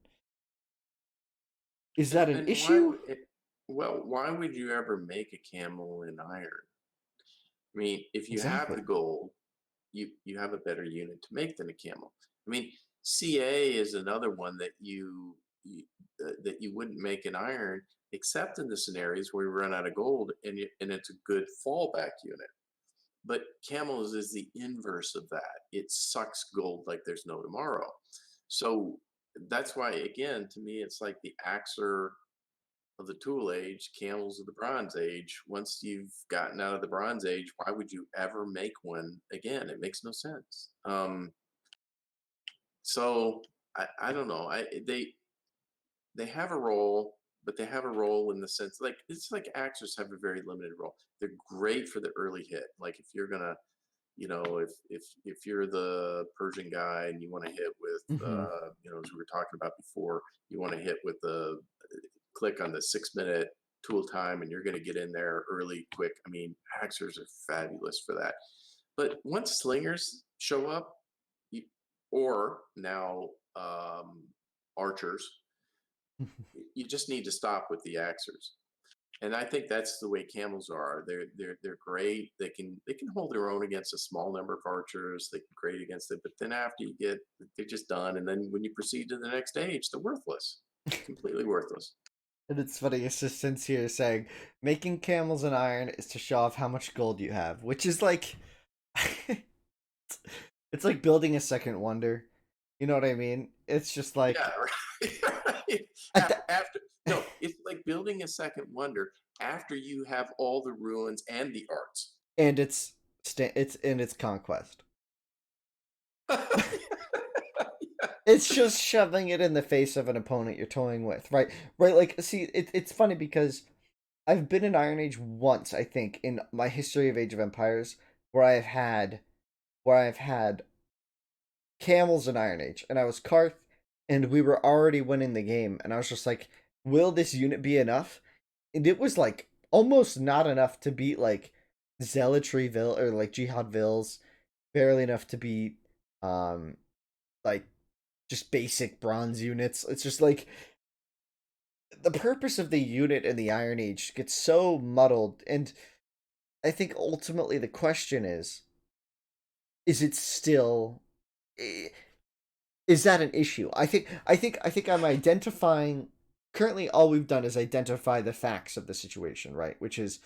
Speaker 1: Is that an
Speaker 2: And why
Speaker 1: issue?
Speaker 2: would it, well, why would you ever make a camel in iron? I mean, if you have
Speaker 1: Exactly.
Speaker 2: the gold, you have a better unit to make than a camel. I mean, CA is another one that you wouldn't make in iron, except in the scenarios where you run out of gold, and it's a good fallback unit. But camels is the inverse of that. It sucks gold like there's no tomorrow. So that's why, again, to me, it's like the Axer of the Tool Age, camels of the Bronze Age. Once you've gotten out of the Bronze Age, why would you ever make one again? It makes no sense. So I don't know. They have a role, but they have a role in the sense like it's like actors have a very limited role. They're great for the early hit. Like if you're gonna, if you're the Persian guy and you want to hit with,
Speaker 1: Mm-hmm.
Speaker 2: as we were talking about before, you want to hit with the click on the 6 minute tool time and you're going to get in there early, quick. I mean, haxers are fabulous for that. But once slingers show up, you, or now archers, you just need to stop with the axers. And I think that's the way camels are. They're great. They can hold their own against a small number of archers. They can great against it, but then after you get, they're just done. And then when you proceed to the next stage, they're worthless, completely worthless.
Speaker 1: And it's funny, assistants here saying making camels in iron is to show off how much gold you have, which is like it's like building a second wonder. You know what I mean? It's just
Speaker 2: Yeah,
Speaker 1: like
Speaker 2: right.
Speaker 1: at the,
Speaker 2: After no, it's like building a second wonder after you have all the ruins and the arts.
Speaker 1: and it's in its conquest. It's just shoving it in the face of an opponent you're toying with, right? Right, like see, it's funny because I've been in Iron Age once, I think, in my history of Age of Empires, where I've had camels in Iron Age, and I was Karth, and we were already winning the game, and I was just like, will this unit be enough? And it was like almost not enough to beat like Zealotryville or like Jihadvilles, barely enough to beat like just basic bronze units. It's just like the purpose of the unit in the Iron Age gets so muddled, and I think ultimately the question is it still is that an issue? I think I'm identifying currently all we've done is identify the facts of the situation, right? Which is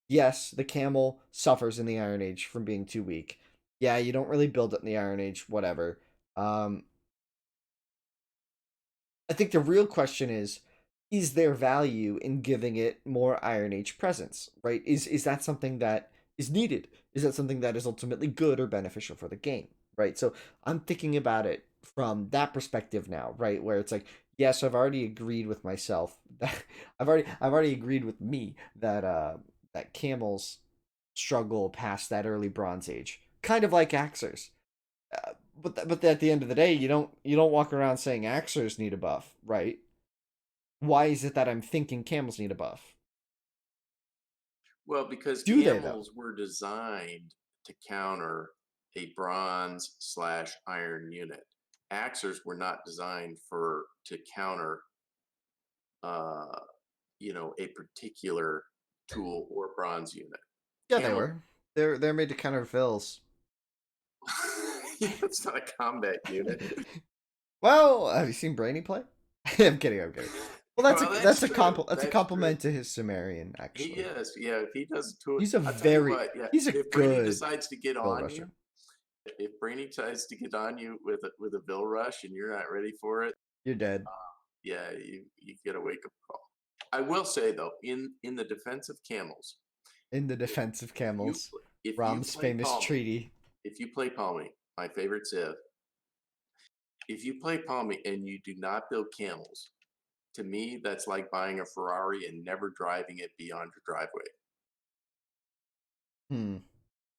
Speaker 1: yes, the camel suffers in the Iron Age from being too weak. Yeah, you don't really build it in the Iron Age, whatever. Um I think the real question is there value in giving it more Iron Age presence, right? Is that something that is needed? Is that something that is ultimately good or beneficial for the game, right? So I'm thinking about it from that perspective now, right? Where it's like, yes, I've already agreed with myself that I've already agreed with me that that camels struggle past that early Bronze Age, kind of like Axers. But at the end of the day, you don't walk around saying Axers need a buff, right? Why is it that I'm thinking camels need a buff?
Speaker 2: Well, because
Speaker 1: Do they though?
Speaker 2: camels were designed to counter a bronze slash iron unit. Axers were not designed for to counter, uh, a particular tool or bronze unit.
Speaker 1: Yeah, they
Speaker 2: Camel,
Speaker 1: were. They're made to counter fills.
Speaker 2: it's not a combat unit.
Speaker 1: Well, have you seen Brainy play? I'm kidding. I'm kidding. Well,
Speaker 2: Well, that's true.
Speaker 1: that's a
Speaker 2: That's true.
Speaker 1: compliment to his Sumerian.
Speaker 2: He
Speaker 1: Actually,
Speaker 2: is. Yeah, if he does a tour,
Speaker 1: he's a
Speaker 2: I'll tell you
Speaker 1: very
Speaker 2: what. Yeah,
Speaker 1: he's a
Speaker 2: if Brady
Speaker 1: good
Speaker 2: decides to get
Speaker 1: fill
Speaker 2: on you,
Speaker 1: rusher.
Speaker 2: if Brainy tries to get on you with a bill rush and you're not ready for it,
Speaker 1: You're dead.
Speaker 2: yeah, you get a wake up call. I will say though, in the defense of camels,
Speaker 1: In the
Speaker 2: if
Speaker 1: defense of
Speaker 2: if you
Speaker 1: camels,
Speaker 2: if you
Speaker 1: Rom's
Speaker 2: play
Speaker 1: famous
Speaker 2: Palmy,
Speaker 1: treaty.
Speaker 2: my favorite Civ, if you play Palmy and you do not build camels, to me that's like buying a Ferrari and never driving it beyond your driveway.
Speaker 1: Hmm.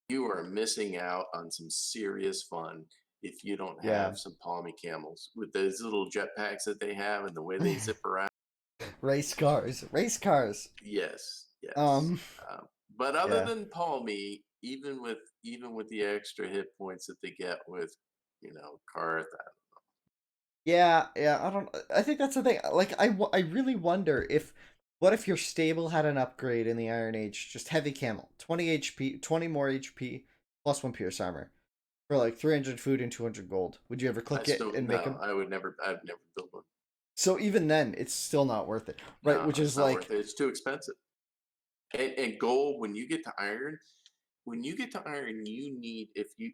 Speaker 2: You are missing out on some serious fun if you don't
Speaker 1: Yeah.
Speaker 2: have some Palmy camels with those little jetpacks that they have and the way they zip around.
Speaker 1: Race cars. Race cars.
Speaker 2: Yes, yes.
Speaker 1: Um.
Speaker 2: But other
Speaker 1: Yeah.
Speaker 2: than Palmy, even with the extra hit points that they get with, Karth,
Speaker 1: Yeah, yeah, I don't. I think that's the thing. Like, I really wonder if, what if your stable had an upgrade in the Iron Age, just heavy camel, 20 HP, 20 more HP, plus one pierce armor, for like 300 food and 200 gold. Would you ever
Speaker 2: I
Speaker 1: click it
Speaker 2: still
Speaker 1: and make
Speaker 2: no,
Speaker 1: them?
Speaker 2: I'd never build one.
Speaker 1: So even then, it's still not worth it, right?
Speaker 2: No,
Speaker 1: Which
Speaker 2: it's
Speaker 1: is
Speaker 2: not worth
Speaker 1: like,
Speaker 2: it. It's too expensive. And gold, when you get to iron, you need if you.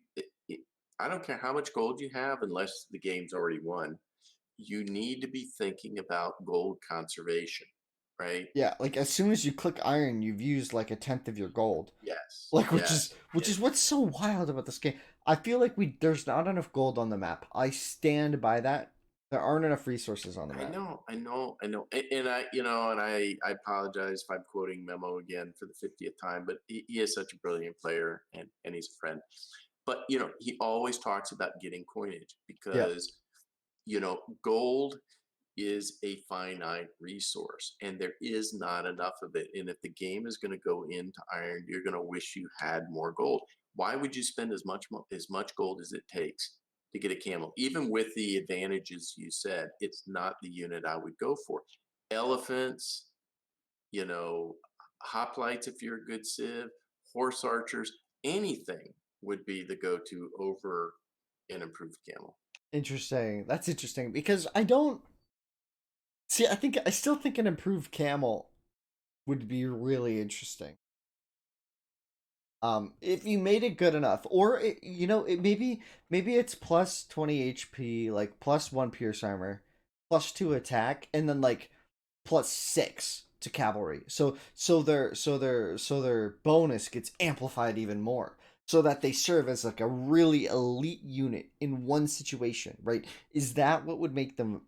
Speaker 2: I don't care how much gold you have, unless the game's already won. You need to be thinking about gold conservation, right?
Speaker 1: yeah, like as soon as you click iron, you've used like a tenth of your gold.
Speaker 2: Yes,
Speaker 1: Like,
Speaker 2: yes,
Speaker 1: which is what's so wild about this game. I feel like there's not enough gold on the map. I stand by that. There aren't enough resources on the
Speaker 2: I
Speaker 1: map.
Speaker 2: know, I know, I know, and I apologize if I'm quoting Memo again for the 50th time, but he is such a brilliant player, and he's a friend. But he always talks about getting coinage
Speaker 1: Yeah.
Speaker 2: because gold is a finite resource, and there is not enough of it. And if the game is going to go into iron, you're going to wish you had more gold. Why would you spend as much gold as it takes to get a camel? Even with the advantages you said, it's not the unit I would go for. Elephants, you know, hoplites if you're a good civ, horse archers, anything would be the go-to over an improved camel.
Speaker 1: Interesting. That's interesting because I don't see. I still think an improved camel would be really interesting. If you made it good enough, or maybe it's plus 20 HP, like plus one pierce armor, plus two attack, and then like plus six to cavalry. So their bonus gets amplified even more. So that they serve as like a really elite unit in one situation, right? Is that what would make them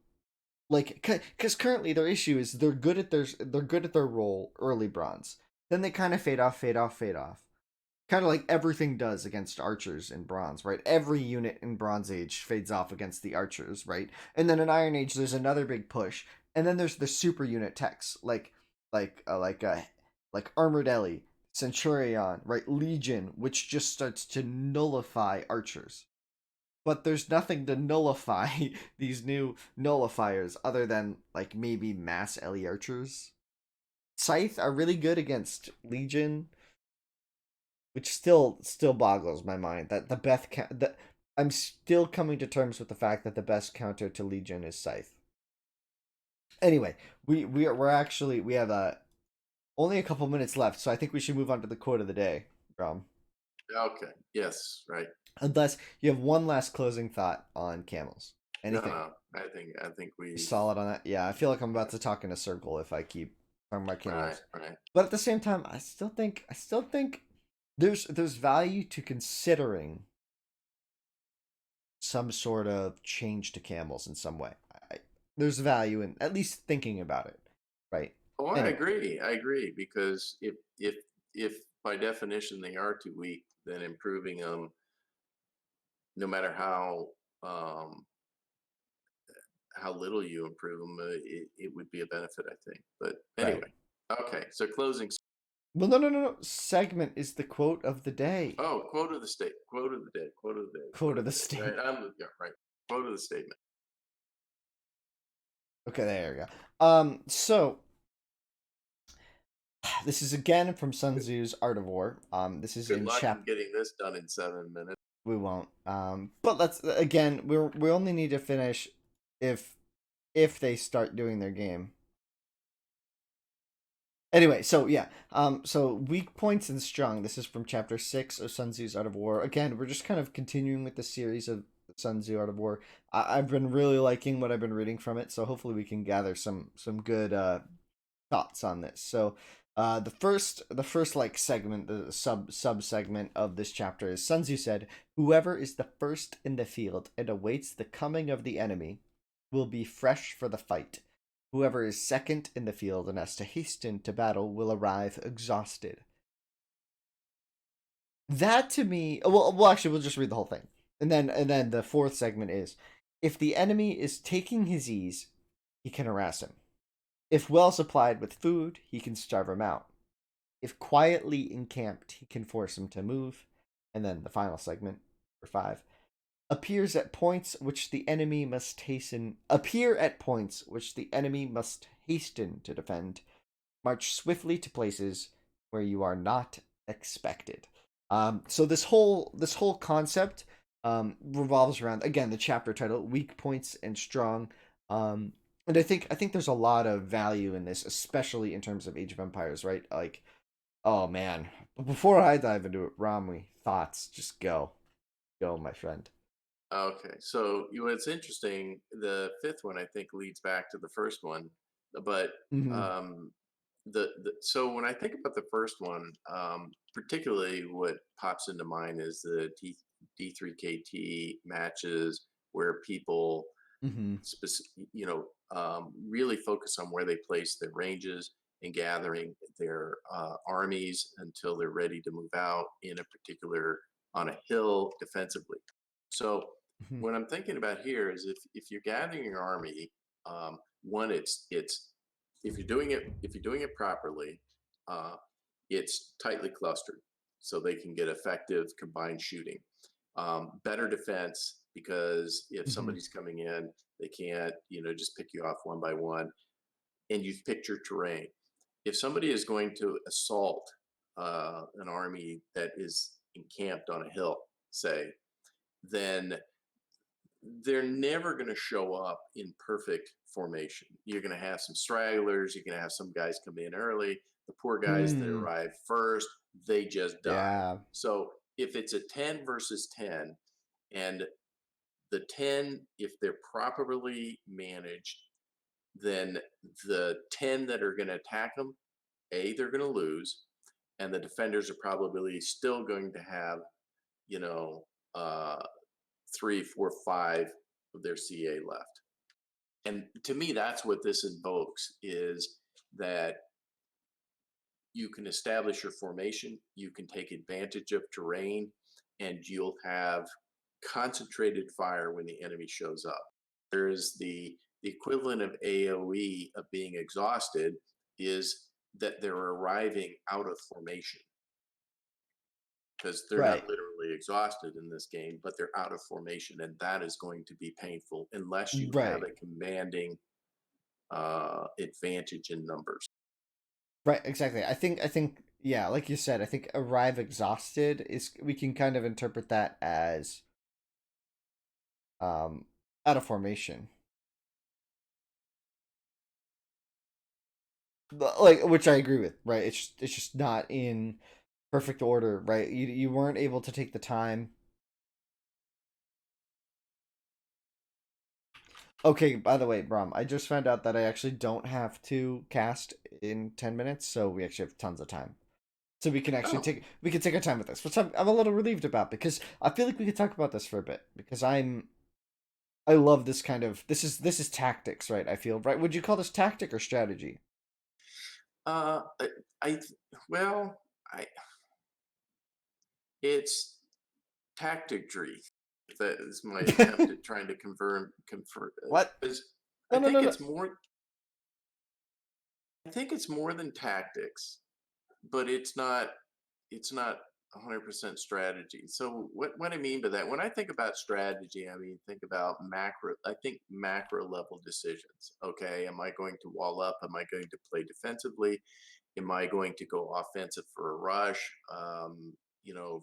Speaker 1: like? Because currently their issue is they're good at their role early bronze, then they kind of fade off, fade off, fade off, kind of like everything does against archers in bronze, right? Every unit in Bronze Age fades off against the archers, right? And then in Iron Age, there's another big push, and then there's the super unit techs like uh, like uh, like Armored Ellie, Centurion, right? Legion, which just starts to nullify archers. But there's nothing to nullify these new nullifiers other than like maybe mass Ellie archers. Scythe are really good against Legion, which still boggles my mind that I'm still coming to terms with the fact that the best counter to Legion is Scythe. Anyway, we have only a couple minutes left, so I think we should move on to the quote of the day, Rom.
Speaker 2: Okay. Yes. Right.
Speaker 1: Unless you have one last closing thought on camels.
Speaker 2: No,
Speaker 1: Anything?
Speaker 2: no. I think we've
Speaker 1: Solid on that? Yeah, I feel like I'm about to talk in a circle if I keep talking about
Speaker 2: right,
Speaker 1: camels.
Speaker 2: right.
Speaker 1: But at the same time, I still think there's value to considering some sort of change to camels in some way. There's value in at least thinking about it, right?
Speaker 2: Oh, I
Speaker 1: Anyway,
Speaker 2: agree. I agree because if by definition they are too weak, then improving them, no matter um, how little you improve them, it would be a benefit, I think. But
Speaker 1: right.
Speaker 2: anyway, okay. So closing.
Speaker 1: Well, no. Segment is the quote of the day.
Speaker 2: Oh, quote of the state. Quote of the day. Quote of the day.
Speaker 1: Quote
Speaker 2: Quote
Speaker 1: of
Speaker 2: of
Speaker 1: the
Speaker 2: the day. Right.
Speaker 1: state.
Speaker 2: Yeah. Right. Quote of the statement.
Speaker 1: Okay, there you go. So this is again from Sun Tzu's Art of War. This is
Speaker 2: Good
Speaker 1: in
Speaker 2: luck in
Speaker 1: chap.
Speaker 2: getting this done in 7 minutes.
Speaker 1: We won't. But let's again. We only need to finish if they start doing their game. Anyway, so yeah, so weak points and strong. This is from chapter 6 of Sun Tzu's Art of War. Again, we're just kind of continuing with the series of Sun Tzu Art of War. I've been really liking what I've been reading from it, so hopefully we can gather some good thoughts on this. So, the first like segment, the sub segment of this chapter is Sun Tzu said, "Whoever is the first in the field and awaits the coming of the enemy will be fresh for the fight. Whoever is second in the field and has to hasten to battle will arrive exhausted." That to me, well, actually, we'll just read the whole thing, and then the fourth segment is, if the enemy is taking his ease, he can harass him. If well supplied with food, he can starve him out. If quietly encamped, he can force him to move. And then the final segment, for 5, appear at points which the enemy must hasten to defend. March swiftly to places where you are not expected. So this whole concept revolves around, again, the chapter title, weak points and strong. And I think there's a lot of value in this, especially in terms of Age of Empires, right? Like, oh man. But before I dive into it, Romley, thoughts, just go, my friend.
Speaker 2: Okay, so it's interesting. The fifth one I think leads back to the first one, but
Speaker 1: Mm-hmm.
Speaker 2: um, the so when I think about the first one, particularly what pops into mind is the D3KT matches where people
Speaker 1: Mm-hmm.
Speaker 2: really focus on where they place their ranges and gathering their armies until they're ready to move out in a particular on a hill defensively. So
Speaker 1: Mm-hmm.
Speaker 2: what I'm thinking about here is if you're gathering your army, one it's if you're doing it properly, uh, it's tightly clustered so they can get effective combined shooting. Better defense because if
Speaker 1: Mm-hmm.
Speaker 2: somebody's coming in, they can't, just pick you off one by one. And you've picked your terrain. If somebody is going to assault an army that is encamped on a hill, say, then they're never going to show up in perfect formation. You're going to have some stragglers. You're going to have some guys come in early. The poor guys that
Speaker 1: Hmm.
Speaker 2: arrive first, they just die.
Speaker 1: Yeah.
Speaker 2: So if it's a 10 versus 10, and the 10, if they're properly managed, then the 10 that are going to attack them, A, they're going to lose. And the defenders are probably still going to have, you know, uh, three, four, five of their CA left. And to me, that's what this invokes is that you can establish your formation, you can take advantage of terrain, and you'll have concentrated fire when the enemy shows up. There is the equivalent of AoE of being exhausted is that they're arriving out of formation because they're not
Speaker 1: Right.
Speaker 2: literally exhausted in this game, but they're out of formation, and that is going to be painful unless you have
Speaker 1: Right.
Speaker 2: a commanding advantage in numbers.
Speaker 1: Right, exactly. I think yeah, like you said, I think arrive exhausted is, we can kind of interpret that as um out of formation. Like, which I agree with, right? It's just not in perfect order, right? You weren't able to take the time. Okay, by the way, Brom, I just found out that I actually don't have to cast in 10 minutes, so we actually have tons of time. So we can actually
Speaker 2: Oh,
Speaker 1: take our time with this, which I'm a little relieved about, because I feel like we could talk about this for a bit, because I love this kind of, this is tactics, right? I feel, right. Would you call this tactic or strategy?
Speaker 2: uh, I, I well, I it's tacticry. That is my attempt at trying to confirm
Speaker 1: What?
Speaker 2: because I
Speaker 1: No, no, no,
Speaker 2: think
Speaker 1: no.
Speaker 2: it's more. I think it's more than tactics, but it's not 100% strategy. So what I mean by that, when I think about strategy, I mean think about macro. I think macro level decisions. Okay, am I going to wall up? Am I going to play defensively? Am I going to go offensive for a rush?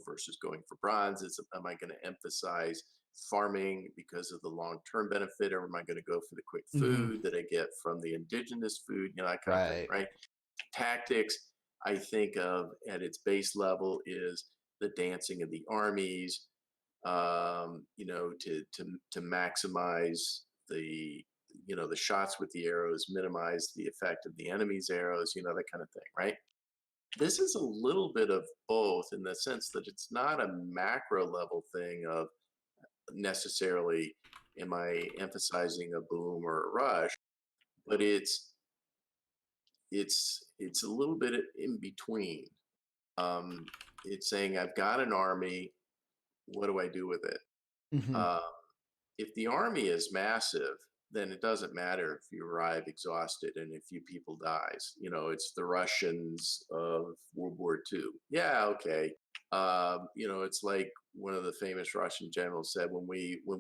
Speaker 2: Versus going for bronze? Am I going to emphasize farming because of the long term benefit, or am I going to go for the quick
Speaker 1: Mm-hmm.
Speaker 2: food that I get from the indigenous food? That kind of thing,
Speaker 1: Right.
Speaker 2: right? Tactics, I think of at its base level is the dancing of the armies, to maximize the the shots with the arrows, minimize the effect of the enemy's arrows, that kind of thing, right? This is a little bit of both in the sense that it's not a macro level thing of necessarily am I emphasizing a boom or a rush, but it's a little bit in between. Um, it's saying I've got an army. What do I do with it?
Speaker 1: Hmm.
Speaker 2: Um, if the army is massive, then it doesn't matter if you arrive exhausted and a few people dies. It's the Russians of World War II. Yeah, okay. It's like one of the famous Russian generals said, when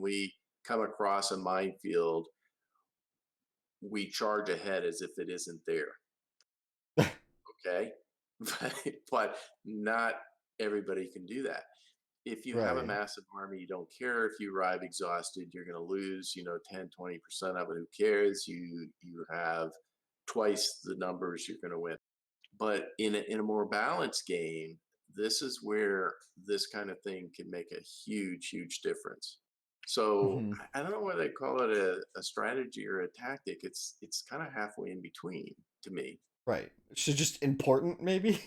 Speaker 2: we come across a minefield, we charge ahead as if it isn't there. Okay, but not everybody can do that. If you have a
Speaker 1: Right.
Speaker 2: massive army, you don't care if you arrive exhausted, you're going to lose, 10, 20% of it. Who cares? You have twice the numbers, you're going to win. But in a more balanced game, this is where this kind of thing can make a huge, huge difference. So
Speaker 1: Hmm.
Speaker 2: I don't know whether they call it a strategy or a tactic. It's kind of halfway in between to me.
Speaker 1: Right. So just important, maybe.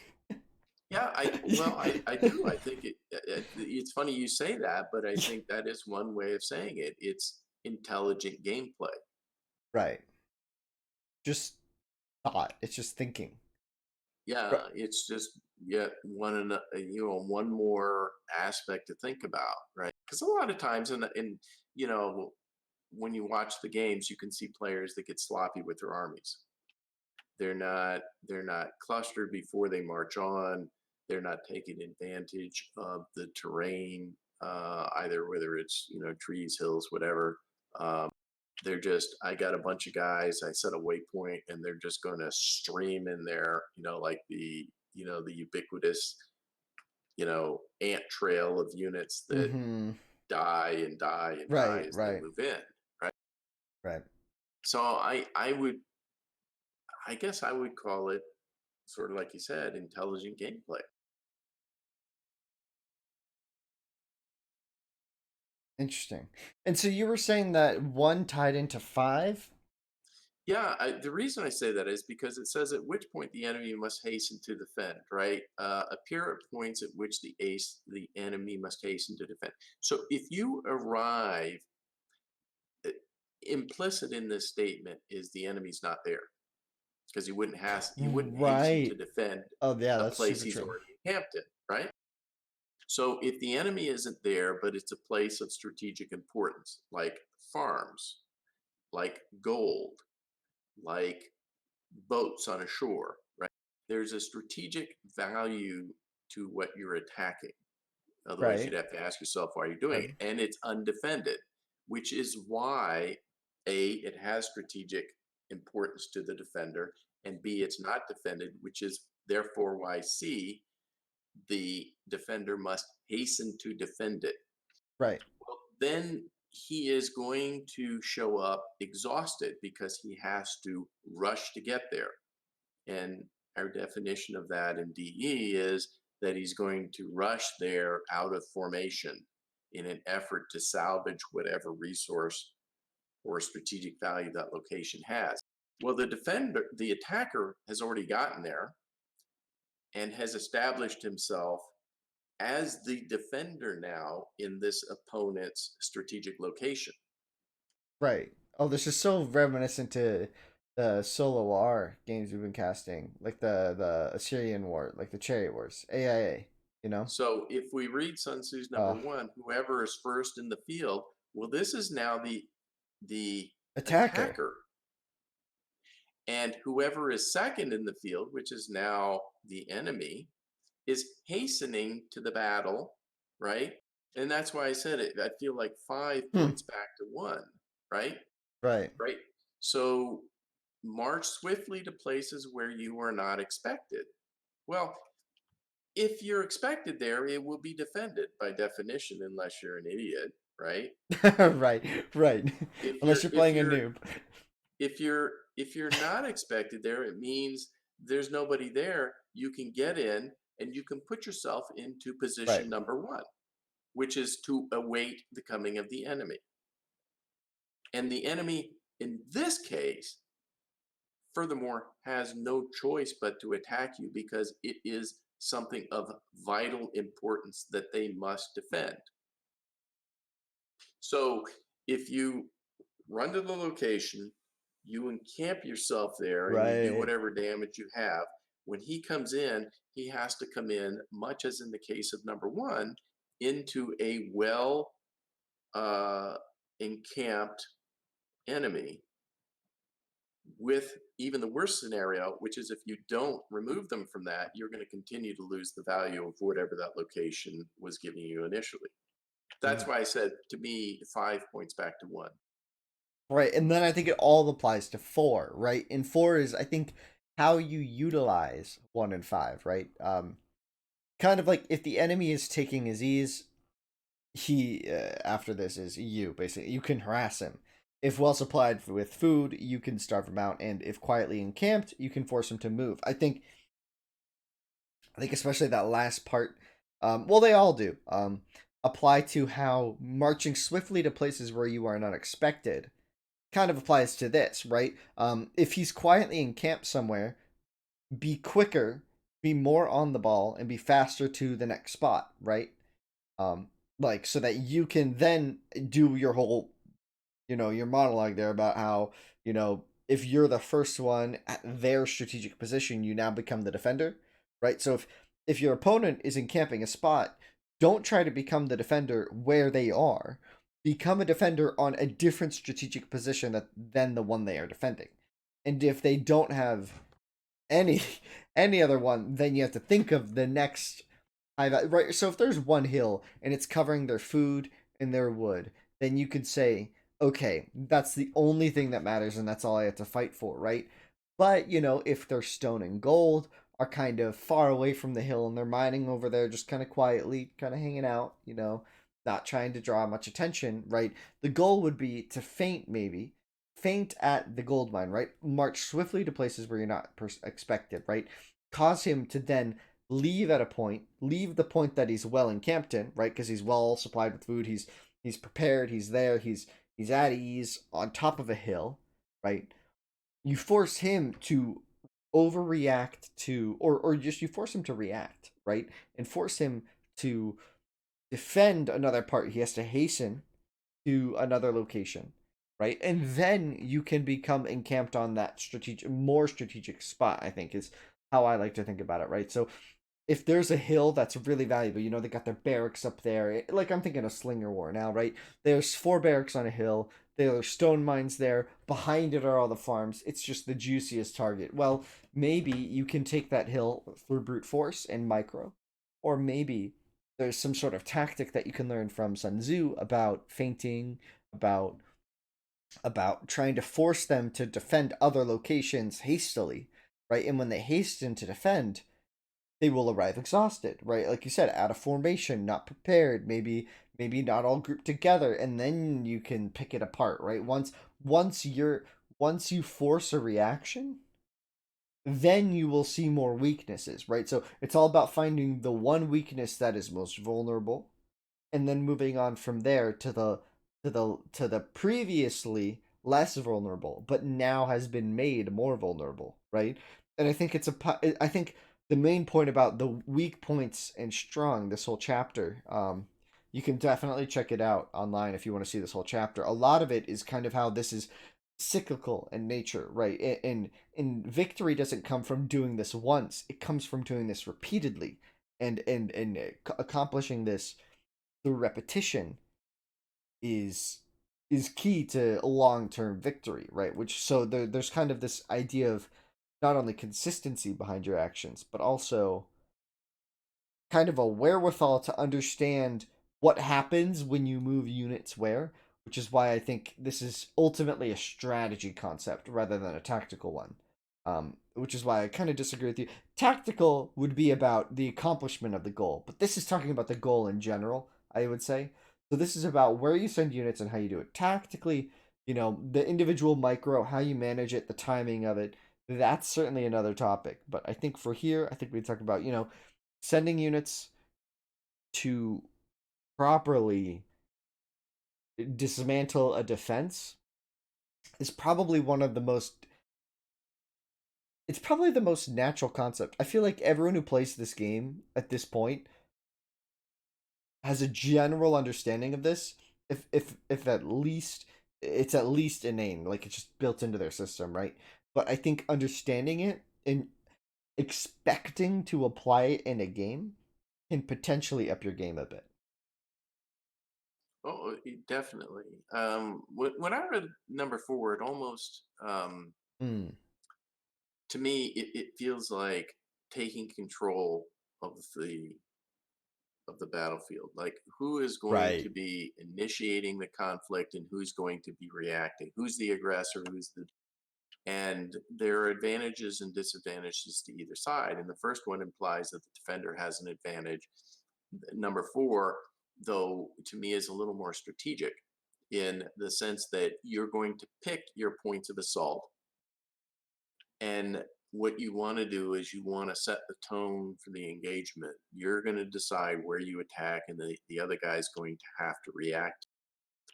Speaker 2: Yeah, I do. I think it's funny you say that, but I think that is one way of saying it. It's intelligent gameplay.
Speaker 1: Right. Just thought. It's just thinking.
Speaker 2: Yeah,
Speaker 1: Right.
Speaker 2: it's just yet one more aspect to think about, right? Because a lot of times, you know, when you watch the games, you can see players that get sloppy with their armies. They're not clustered before they march on. They're not taking advantage of the terrain, either whether it's trees, hills, whatever. Um, they're just I got a bunch of guys. I set a waypoint, and they're just going to stream in there. Like the ubiquitous ant trail of units that
Speaker 1: Hmm.
Speaker 2: die and die and die
Speaker 1: Right.
Speaker 2: as they
Speaker 1: Right.
Speaker 2: move in. Right.
Speaker 1: Right.
Speaker 2: So I guess I would call it sort of like you said, intelligent gameplay.
Speaker 1: Interesting. And so you were saying that one tied into five?
Speaker 2: Yeah, the reason I say that is because it says at which point the enemy must hasten to defend, right? Appear at points at which the enemy must hasten to defend. So if you arrive, uh, implicit in this statement is the enemy's not there because you wouldn't hasten to
Speaker 1: Right.
Speaker 2: defend
Speaker 1: Oh, yeah,
Speaker 2: a
Speaker 1: that's
Speaker 2: place
Speaker 1: super
Speaker 2: he's
Speaker 1: true.
Speaker 2: already encamped in, right? So if the enemy isn't there, but it's a place of strategic importance, like farms, like gold, like boats on a shore, right? There's a strategic value to what you're attacking. Otherwise,
Speaker 1: Right.
Speaker 2: you'd have to ask yourself why you're doing
Speaker 1: Right.
Speaker 2: it. And it's undefended, which is why it has strategic importance to the defender, and B, it's not defended, which is therefore why C, the defender must hasten to defend it.
Speaker 1: Right.
Speaker 2: Well, then he is going to show up exhausted because he has to rush to get there. And our definition of that in DE is that he's going to rush there out of formation in an effort to salvage whatever resource or strategic value that location has. Well, the attacker has already gotten there and has established himself as the defender now in this opponent's strategic location.
Speaker 1: Right. Oh, this is so reminiscent to the solo R games we've been casting, like the Assyrian War, like the Chariot Wars, AIA. You know,
Speaker 2: So if we read Sun Tzu's number
Speaker 1: uh,
Speaker 2: one, whoever is first in the field, well, this is now the
Speaker 1: attacker.
Speaker 2: attacker, and whoever is second in the field, which is now the enemy, is hastening to the battle, right? And that's why I said it. I feel like 5 points
Speaker 1: Hmm.
Speaker 2: back to one, right?
Speaker 1: Right.
Speaker 2: Right. So march swiftly to places where you are not expected. Well, if you're expected there, it will be defended by definition, unless you're an idiot, right?
Speaker 1: Right. Right.
Speaker 2: If
Speaker 1: Unless
Speaker 2: you're
Speaker 1: you're
Speaker 2: if
Speaker 1: playing a
Speaker 2: you're
Speaker 1: noob.
Speaker 2: if you're if you're not expected there, it means there's nobody there, you can get in and you can put yourself into
Speaker 1: Right.
Speaker 2: position number one, which is to await the coming of the enemy. And the enemy, in this case, furthermore, has no choice but to attack you because it is something of vital importance that they must defend. So if you run to the location, you encamp yourself there, and you do
Speaker 1: Right.
Speaker 2: whatever damage you have. When he comes in, he has to come in, much as in the case of number one, into a well uh, encamped enemy with even the worst scenario, which is if you don't remove them from that, you're going to continue to lose the value of whatever that location was giving you initially. That's why I said to me, 5 points back to one.
Speaker 1: Right, and then I think it all applies to 4, right? And 4 is, I think, how you utilize 1 and 5, right? Kind of like if the enemy is taking his ease, he after this is you basically. You can harass him. If well supplied with food, you can starve him out, and if quietly encamped, you can force him to move. I think especially that last part. Well, they all do. Apply to how marching swiftly to places where you are not expected kind of applies to this, right? If he's quietly encamped somewhere, be quicker, be more on the ball, and be faster to the next spot, right? Um, like so that you can then do your whole, your monologue there about how, if you're the first one at their strategic position, you now become the defender, right? So if your opponent is encamping a spot, don't try to become the defender where they are. Become a defender on a different strategic position than the one they are defending. And if they don't have any any other one, then you have to think of the next high value, right? So if there's one hill and it's covering their food and their wood, then you could say, okay, that's the only thing that matters and that's all I have to fight for, right? But if their stone and gold are kind of far away from the hill and they're mining over there just kind of quietly, kind of hanging out, not trying to draw much attention, right? The goal would be to feint, maybe faint at the gold mine, right? March swiftly to places where you're not expected, right? Cause him to then leave at a point, leave the point that he's well encamped in, right? Because he's well supplied with food, he's prepared, he's there, he's at ease on top of a hill, right? You force him to overreact to, or just you force him to react, right? And force him to defend another part. He has to hasten to another location, right? And then you can become encamped on that more strategic spot, I think is how I like to think about it, right? So if there's a hill that's really valuable, they got their barracks up there. Like I'm thinking of Slinger War now, right? There's 4 barracks on a hill. There are stone mines there. Behind it are all the farms. It's just the juiciest target. Well, maybe you can take that hill through brute force and micro, or maybe there's some sort of tactic that you can learn from Sun Tzu about feinting, about trying to force them to defend other locations hastily, right? And when they hasten to defend, they will arrive exhausted, right? Like you said, out of formation, not prepared, maybe not all grouped together, and then you can pick it apart, right? Once you force a reaction, then you will see more weaknesses, right? So it's all about finding the one weakness that is most vulnerable and then moving on from there to the previously less vulnerable but now has been made more vulnerable, right? And I think the main point about the weak points and strong, this whole chapter, you can definitely check it out online if you want to see this whole chapter. A lot of it is kind of how this is cyclical in nature, right? And victory doesn't come from doing this once, it comes from doing this repeatedly and accomplishing this through repetition is key to long-term victory, right? Which so there's kind of this idea of not only consistency behind your actions but also kind of a wherewithal to understand what happens when you move units where, which is why I think this is ultimately a strategy concept rather than a tactical one. Which is why I kind of disagree with you. Tactical would be about the accomplishment of the goal, but this is talking about the goal in general, I would say. So this is about where you send units and how you do it. Tactically, the individual micro, how you manage it, the timing of it, that's certainly another topic. But I think for here, I think we talk about, sending units to properly dismantle a defense is probably one of the most it's probably the most natural concept. I feel like everyone who plays this game at this point has a general understanding of this. If at least it's at least inane, like it's just built into their system, right? But I think understanding it and expecting to apply it in a game can potentially up your game a bit.
Speaker 2: Oh, definitely. When I read number four, it almost
Speaker 1: Mm,
Speaker 2: to me it feels like taking control of the battlefield. Like who is going to
Speaker 1: right.
Speaker 2: be initiating the conflict and who's going to be reacting? Who's the aggressor? Who's the and there are advantages and disadvantages to either side. And the first one implies that the defender has an advantage. Number four, though, to me is a little more strategic in the sense that you're going to pick your points of assault. And what you want to do is you want to set the tone for the engagement. You're going to decide where you attack, and the other guy's going to have to react.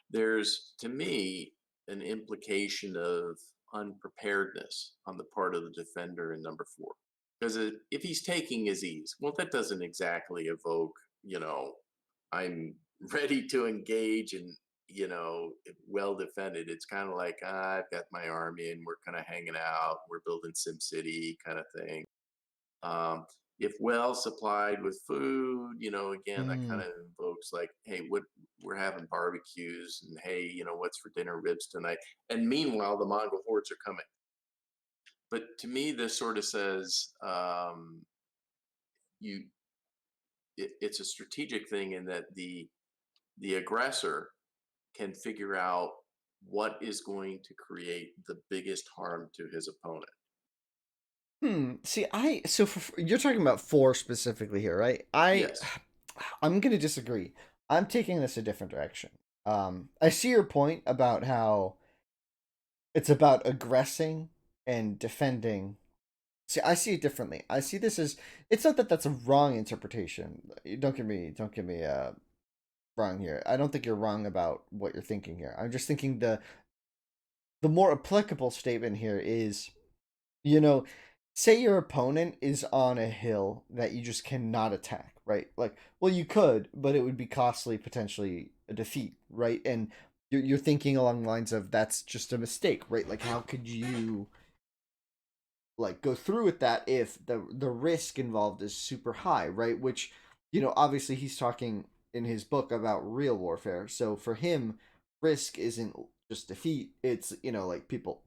Speaker 2: There's, to me, an implication of unpreparedness on the part of the defender in number four. Because if he's taking his ease, well, that doesn't exactly evoke, I'm ready to engage and, well defended. It's kind of like, I've got my army and we're kind of hanging out, we're building Sim City kind of thing. If well supplied with food, again, that kind
Speaker 1: Mm.
Speaker 2: of invokes like, hey, what we're having barbecues, and hey, what's for dinner? Ribs tonight. And meanwhile, the Mongol hordes are coming. But to me, this sort of says you it's a strategic thing in that the aggressor can figure out what is going to create the biggest harm to his opponent.
Speaker 1: See, you're talking about four specifically here, right?
Speaker 2: Yes.
Speaker 1: I'm gonna disagree. I'm taking this a different direction. I see your point about how it's about aggressing and defending. See, I see it differently. I see this as it's not that that's a wrong interpretation. Don't get me wrong here. I don't think you're wrong about what you're thinking here. I'm just thinking the more applicable statement here is, you know, say your opponent is on a hill that you just cannot attack, right? Like, well, you could, but it would be costly, potentially a defeat, right? And you're thinking along the lines of that's just a mistake, right? Like, how could you like go through with that if the risk involved is super high, right? Which, obviously he's talking in his book about real warfare. So for him, risk isn't just defeat, it's, like people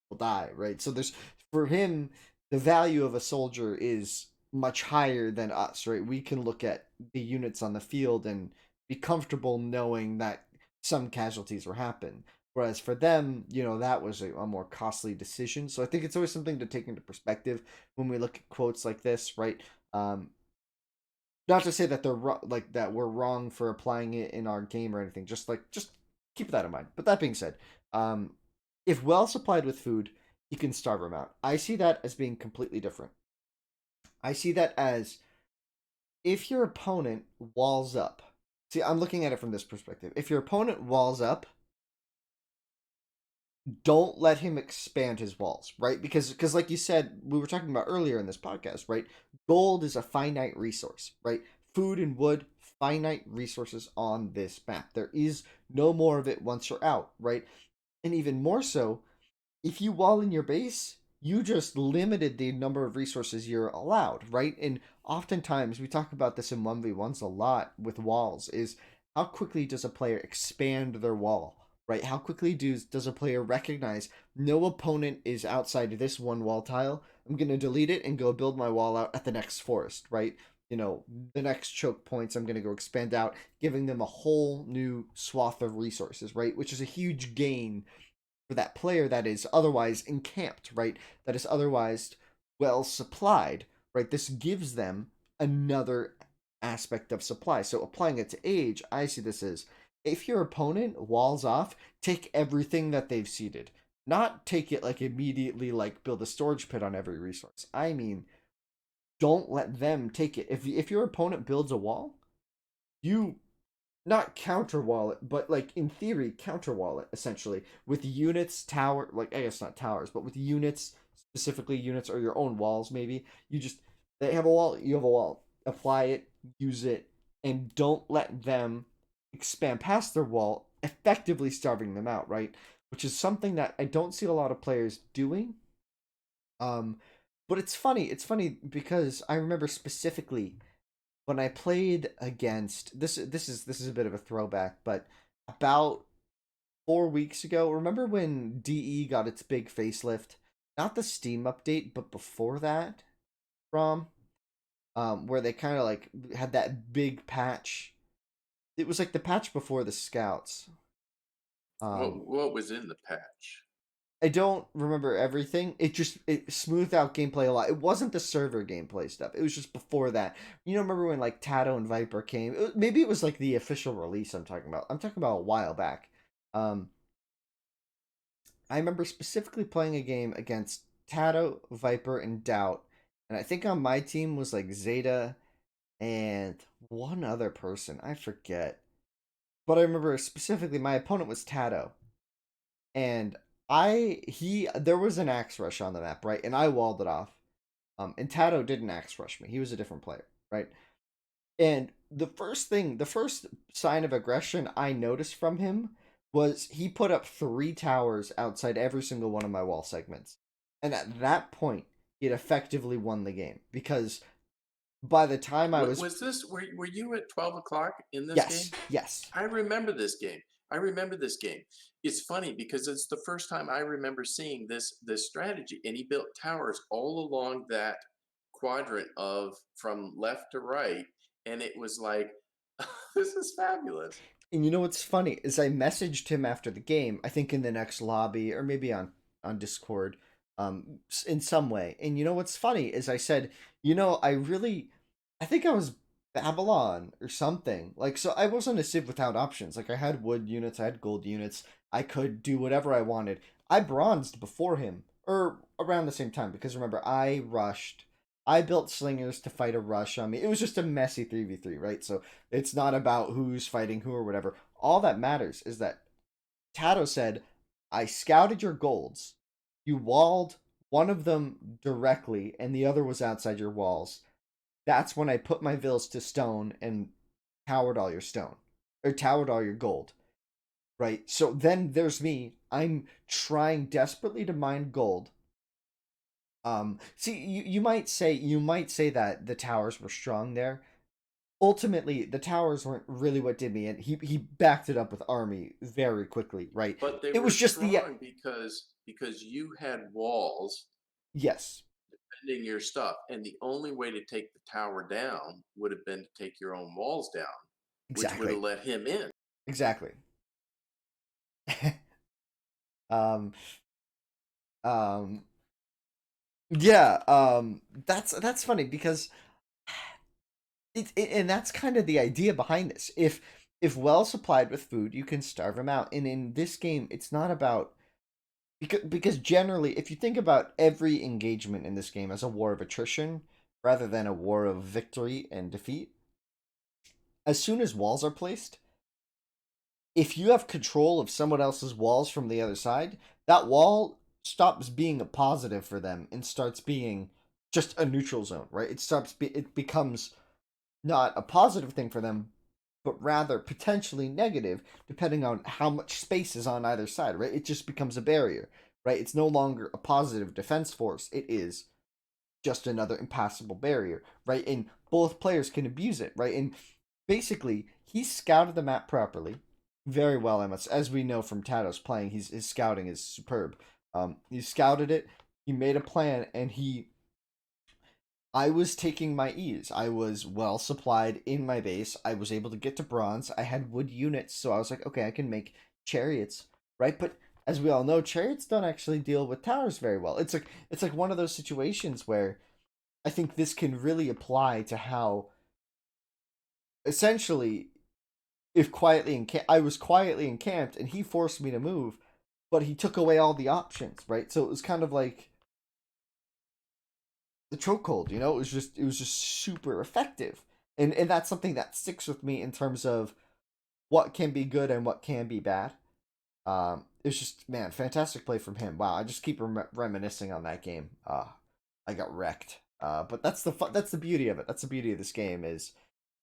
Speaker 1: will die, right? So there's for him the value of a soldier is much higher than us, right? We can look at the units on the field and be comfortable knowing that some casualties will happen. Whereas for them, that was a more costly decision. So I think it's always something to take into perspective when we look at quotes like this, right? Um, Not to say that like that we're wrong for applying it in our game or anything. Just keep that in mind. But that being said, um, if well supplied with food, you can starve them out. I see that as being completely different. I see that as if your opponent walls up. See, I'm looking at it from this perspective. If your opponent walls up, don't let him expand his walls, right? Because like you said, we were talking about earlier in this podcast, right? Gold is a finite resource, right? Food and wood, finite resources on this map. There is no more of it once you're out, right? And even more so, if you wall in your base, you just limited the number of resources you're allowed, right? And oftentimes we talk about this in 1v1s a lot with walls is how quickly does a player expand their wall, right? How quickly does a player recognize no opponent is outside this one wall tile? I'm going to delete it and go build my wall out at the next forest, right? The next choke points, I'm going to go expand out, giving them a whole new swath of resources, right? Which is a huge gain for that player that is otherwise encamped, right? That is otherwise well supplied, right? This gives them another aspect of supply. So applying it to age, I see this as if your opponent walls off, take everything that they've seeded. not take it like immediately like build a storage pit on every resource. I mean, don't let them take it. If your opponent builds a wall, you not counter wall it, but like in theory counter wall it essentially with units, tower, like I guess not towers, but with units, specifically units or your own walls maybe. You just they have a wall, you have a wall. Apply it, use it, and don't let them expand past their wall, effectively starving them out, right? Which is something that I don't see a lot of players doing. Um, but it's funny. It's funny because I remember specifically when I played against this is a bit of a throwback, but about 4 weeks ago, remember when DE got its big facelift? Not the Steam update, but before that, from where they kind of like had that big patch. It was like the patch before the scouts. Um,
Speaker 2: What was in the patch?
Speaker 1: I don't remember everything. It smoothed out gameplay a lot. It wasn't the server gameplay stuff. It was just before that. You know, remember when like Tato and Viper came? Maybe it was like the official release. I'm talking about. I'm talking about a while back. Um, I remember specifically playing a game against Tato, Viper, and Doubt, and I think on my team was like Zeta and one other person. I forget, but I remember specifically my opponent was Tato, and there was an axe rush on the map, right? And I walled it off. And Tato didn't axe rush me. He was a different player, right? And the first sign of aggression I noticed from him was he put up 3 towers outside every single one of my wall segments. And at that point, it effectively won the game because by the time I was
Speaker 2: Was this were you at 12 o'clock in this game?
Speaker 1: yes, yes.
Speaker 2: I remember this game. I remember this game. It's funny because it's the first time I remember seeing this strategy, and he built towers all along that quadrant of from left to right, and it was like, this is fabulous.
Speaker 1: And you know what's funny is I messaged him after the game. I think in the next lobby or maybe on Discord, in some way. And you know what's funny is I said, I think I was Babylon or something. Like so, I wasn't a civ without options. Like I had wood units, I had gold units. I could do whatever I wanted. I bronzed before him or around the same time because remember I rushed. I built slingers to fight a rush on me. It was just a messy 3v3, right? So it's not about who's fighting who or whatever. All that matters is that Tato said, I scouted your golds. You walled one of them directly, and the other was outside your walls. That's when I put my vills to stone and towered all your stone. Or towered all your gold. Right? So then there's me. I'm trying desperately to mine gold. See, you might say that the towers were strong there, ultimately the towers weren't really what did me, and he backed it up with army very quickly, right?
Speaker 2: But they
Speaker 1: It
Speaker 2: were
Speaker 1: was just the
Speaker 2: strong because you had walls
Speaker 1: yes,
Speaker 2: defending your stuff, and the only way to take the tower down would have been to take your own walls down, which would have
Speaker 1: exactly,
Speaker 2: let him in.
Speaker 1: exactly. um, um, yeah, that's funny because and that's kind of the idea behind this. If well supplied with food, you can starve them out. And in this game, it's not about because generally, if you think about every engagement in this game as a war of attrition rather than a war of victory and defeat, as soon as walls are placed, if you have control of someone else's walls from the other side, that wall stops being a positive for them and starts being just a neutral zone, right? It becomes not a positive thing for them, but rather potentially negative, depending on how much space is on either side, right? It just becomes a barrier, right? It's no longer a positive defense force. It is just another impassable barrier, right? And both players can abuse it, right? And basically, he scouted the map properly, very well, I must. As we know from Tato's playing, his scouting is superb. He scouted it, he made a plan, and I was taking my ease. I was well supplied in my base. I was able to get to bronze. I had wood units, so I was like, okay, I can make chariots, right? But as we all know, chariots don't actually deal with towers very well. It's like one of those situations where I think this can really apply to how essentially if I was quietly encamped and he forced me to move, but he took away all the options, right? So it was kind of like the chokehold, you know. It was just super effective, and that's something that sticks with me in terms of what can be good and what can be bad. It's just, man, fantastic play from him. Wow, I just keep reminiscing on that game. I got wrecked. But that's the beauty of it. That's the beauty of this game is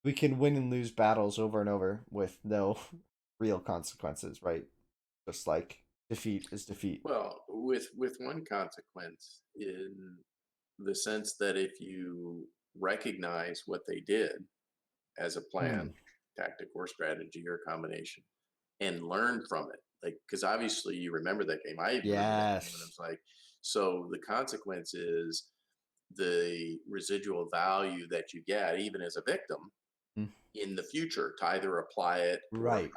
Speaker 1: we can win and lose battles over and over with no real consequences, right? Just like defeat is defeat.
Speaker 2: Well, with one consequence in the sense that if you recognize what they did as a
Speaker 1: Mm,
Speaker 2: plan, tactic or strategy or combination, and learn from it, like because obviously you remember that game. I remember that game, and I
Speaker 1: yes.
Speaker 2: was like, so the consequence is the residual value that you get, even as a victim,
Speaker 1: Mm,
Speaker 2: in the future to either apply it or
Speaker 1: right.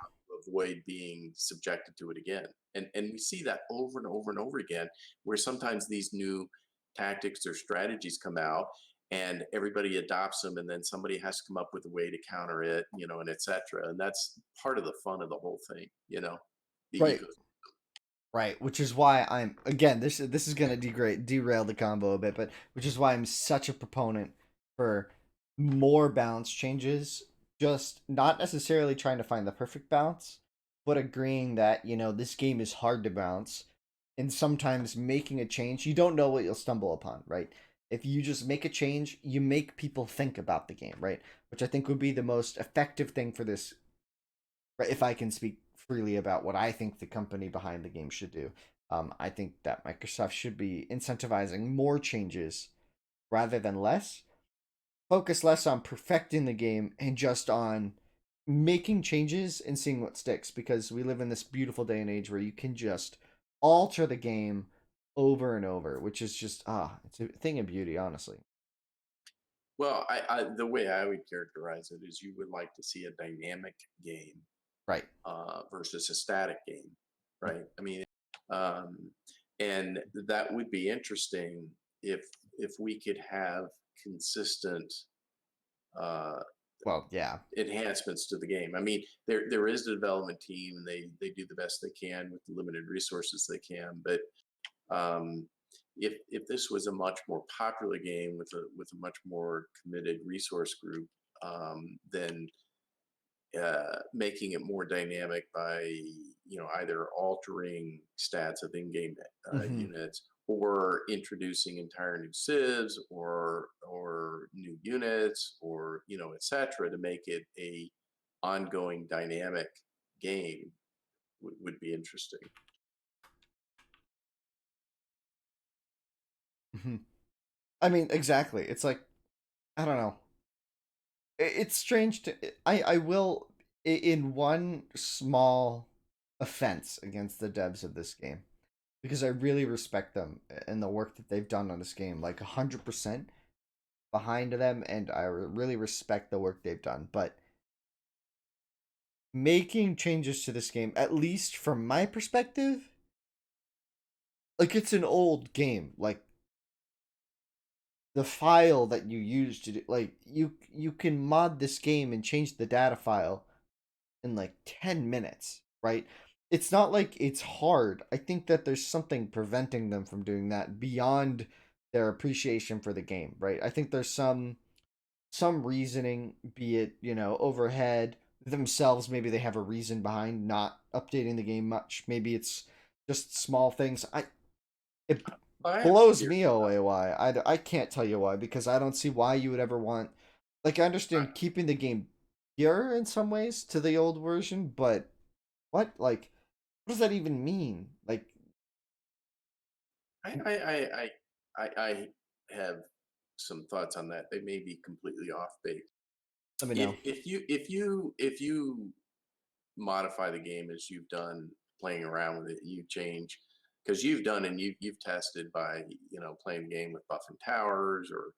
Speaker 2: avoid being subjected to it again. And we see that over and over and over again, where sometimes these new tactics or strategies come out and everybody adopts them, and then somebody has to come up with a way to counter it, and etc. And that's part of the fun of the whole thing, the
Speaker 1: Right.
Speaker 2: ecosystem.
Speaker 1: Right, which is why I'm, again, this is gonna derail the combo a bit, but which is why I'm such a proponent for more balance changes. Just not necessarily trying to find the perfect balance, but agreeing that this game is hard to balance, and sometimes making a change, you don't know what you'll stumble upon, right? If you just make a change, you make people think about the game, right? Which I think would be the most effective thing for this, right, if I can speak freely about what I think the company behind the game should do. I think that Microsoft should be incentivizing more changes rather than less. Focus less on perfecting the game and just on making changes and seeing what sticks, because we live in this beautiful day and age where you can just alter the game over and over, which is just it's a thing of beauty, honestly.
Speaker 2: Well, the way I would characterize it is you would like to see a dynamic game
Speaker 1: Right.
Speaker 2: versus a static game, right? I mean, um, and that would be interesting if we could have consistent uh,
Speaker 1: Well, yeah.
Speaker 2: enhancements to the game. I mean, there is a development team, and they do the best they can with the limited resources they can. But um, if this was a much more popular game with a much more committed resource group, then making it more dynamic by either altering stats of in-game
Speaker 1: Hmm.
Speaker 2: units or introducing entire new civs or new units or etc. to make it a ongoing dynamic game would be interesting.
Speaker 1: Hmm. I mean, exactly. It's like, I don't know. It's strange to, I will, in one small offense against the devs of this game, because I really respect them and the work that they've done on this game, like 100% behind them, and I really respect the work they've done. But making changes to this game, at least from my perspective, like, it's an old game. Like, the file that you use to do, like, you can mod this game and change the data file in like 10 minutes, right? It's not like it's hard. I think that there's something preventing them from doing that beyond their appreciation for the game, right? I think there's some reasoning, be it, overhead themselves, maybe they have a reason behind not updating the game much. Maybe it's just small things. It
Speaker 2: I have a
Speaker 1: blows
Speaker 2: theory
Speaker 1: me
Speaker 2: about
Speaker 1: away why. I can't tell you why, because I don't see why you would ever want, like, I understand keeping the game pure in some ways to the old version, but what does that even mean? Like,
Speaker 2: I I I I I have some thoughts on that. They may be completely off base.
Speaker 1: let me know.
Speaker 2: If you modify the game as you've done playing around with it, you change because you've done and you've tested by playing the game with buffing towers or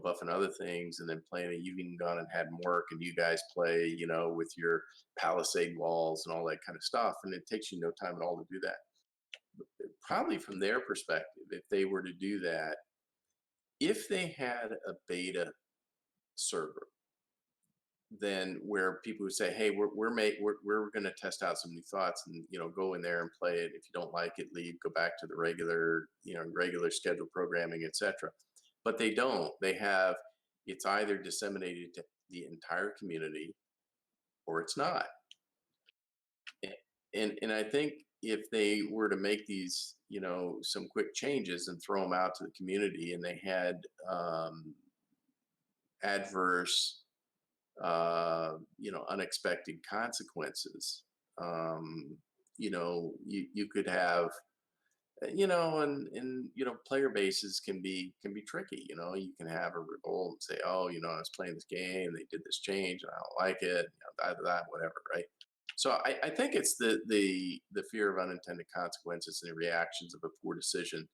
Speaker 2: buffing other things, and then playing it. You've even gone and had them work, and you guys play with your palisade walls and all that kind of stuff, and it takes you no time at all to do that. Probably from their perspective, if they were to do that, if they had a beta server than where people would say, "Hey, we're going to test out some new thoughts, and go in there and play it. If you don't like it, leave. Go back to the regular scheduled programming, etc." But they don't. They have it's either disseminated to the entire community or it's not. And I think if they were to make these, some quick changes and throw them out to the community, and they had adverse, unexpected consequences, you could have, and player bases can be tricky. You can have a revolt and say, oh, I was playing this game, they did this change, and I don't like it, that, whatever, right? So I think it's the fear of unintended consequences and the reactions of a poor decision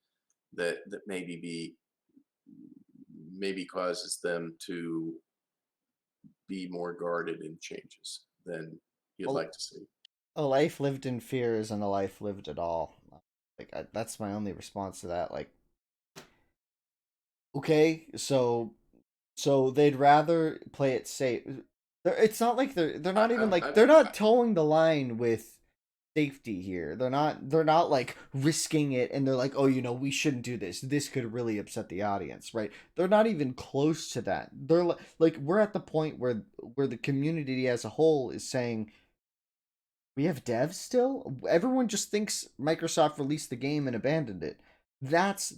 Speaker 2: that maybe causes them to be more guarded in changes than you'd
Speaker 1: Well,
Speaker 2: like to see.
Speaker 1: a life lived in fear isn't a life lived at all. Like that's my only response to that. Like, okay, so they'd rather play it safe. It's not like they're not even like they're not towing the line with safety here. They're not like risking it, and they're like, oh, we shouldn't do this. This could really upset the audience, right? They're not even close to that. They're like we're at the point where the community as a whole is saying we have devs still. Everyone just thinks Microsoft released the game and abandoned it. That's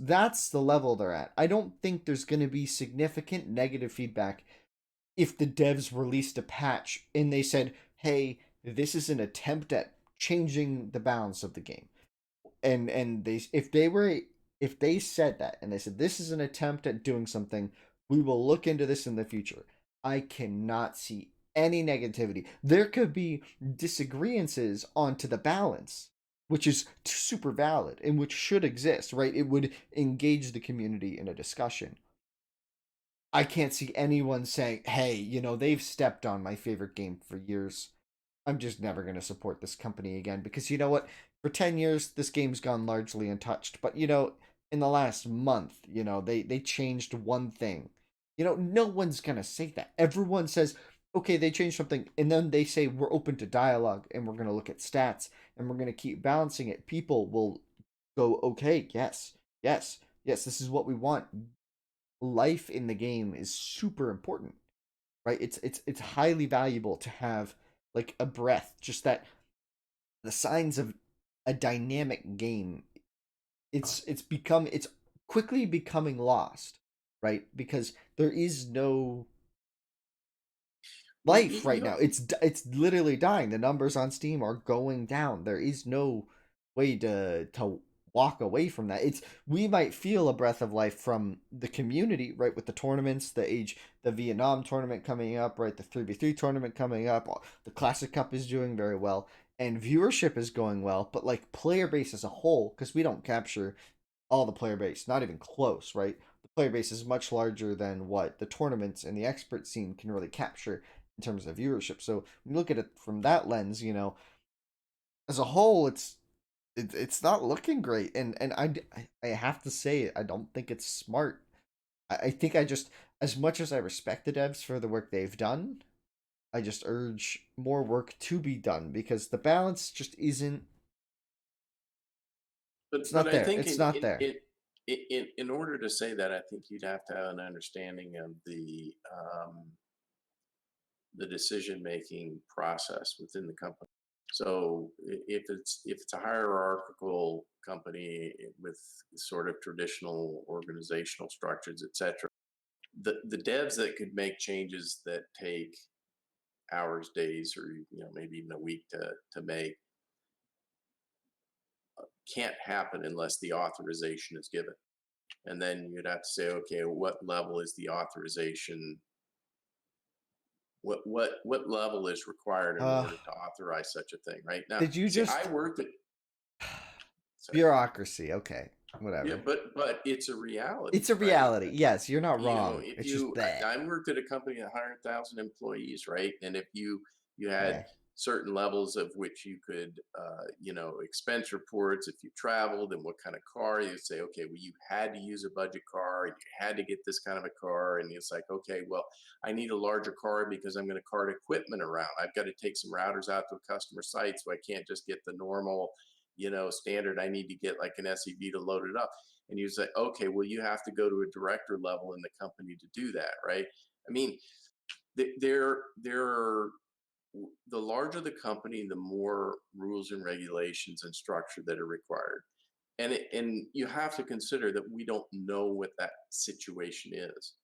Speaker 1: the level they're at. I don't think there's going to be significant negative feedback if the devs released a patch and they said, "Hey, this is an attempt at changing the balance of the game." And if they said that and they said this is an attempt at doing something, we will look into this in the future. I cannot see any negativity. There could be disagreements onto the balance, which is super valid and which should exist, right? It would engage the community in a discussion. I can't see anyone saying, "Hey, they've stepped on my favorite game for years. I'm just never going to support this company again," because you know what? For 10 years this game's gone largely untouched, but in the last month, they changed one thing. No one's going to say that. Everyone says, "Okay, they changed something," and then they say we're open to dialogue and we're going to look at stats and we're going to keep balancing it. People will go, "Okay, yes. Yes. Yes, this is what we want." Life in the game is super important, right? It's highly valuable to have like a breath, just that the signs of a dynamic game. It's quickly becoming lost, right? Because there is no
Speaker 2: Well,
Speaker 1: life right now. It's literally dying. The numbers on Steam are going down. There is no way to walk away from that. It's we might feel a breath of life from the community, right? With the tournaments, the Vietnam tournament coming up, right? The 3v3 tournament coming up. The Classic Cup is doing very well, and viewership is going well. But like player base as a whole, because we don't capture all the player base, not even close, right? The player base is much larger than what the tournaments and the expert scene can really capture in terms of viewership. So when you look at it from that lens, as a whole, it's not looking great, and I have to say I don't think it's smart. I think I just as much as I respect the devs for the work they've done, I just urge more work to be done because the balance just isn't. It's
Speaker 2: but
Speaker 1: not
Speaker 2: I
Speaker 1: there.
Speaker 2: think
Speaker 1: It's not there.
Speaker 2: in order to say that, I think you'd have to have an understanding of the decision making process within the company. So if it's a hierarchical company with sort of traditional organizational structures, etc., the devs that could make changes that take hours, days, or maybe even a week to make can't happen unless the authorization is given. And then you'd have to say, okay, what level is the authorization? What level is required in
Speaker 1: Uh,
Speaker 2: order to authorize such a thing? Right now,
Speaker 1: did you
Speaker 2: see, I
Speaker 1: just
Speaker 2: worked at sorry,
Speaker 1: bureaucracy? Okay,
Speaker 2: yeah,
Speaker 1: whatever.
Speaker 2: but it's a reality,
Speaker 1: It's a
Speaker 2: right?
Speaker 1: reality. Yes, you're not wrong.
Speaker 2: If
Speaker 1: It's just
Speaker 2: you
Speaker 1: that.
Speaker 2: I worked at a company that 100,000 employees, right? And if you had
Speaker 1: Okay.
Speaker 2: certain levels of which you could, expense reports if you traveled and what kind of car. You say, okay, well, you had to use a budget car, you had to get this kind of a car, and it's like, okay, well, I need a larger car because I'm going to cart equipment around. I've got to take some routers out to a customer site, so I can't just get the normal, standard. I need to get like an SUV to load it up. And you say, okay, well, you have to go to a director level in the company to do that, right? I mean, there are, the larger the company, the more rules and regulations and structure that are required. And you have to consider that we don't know what that situation is.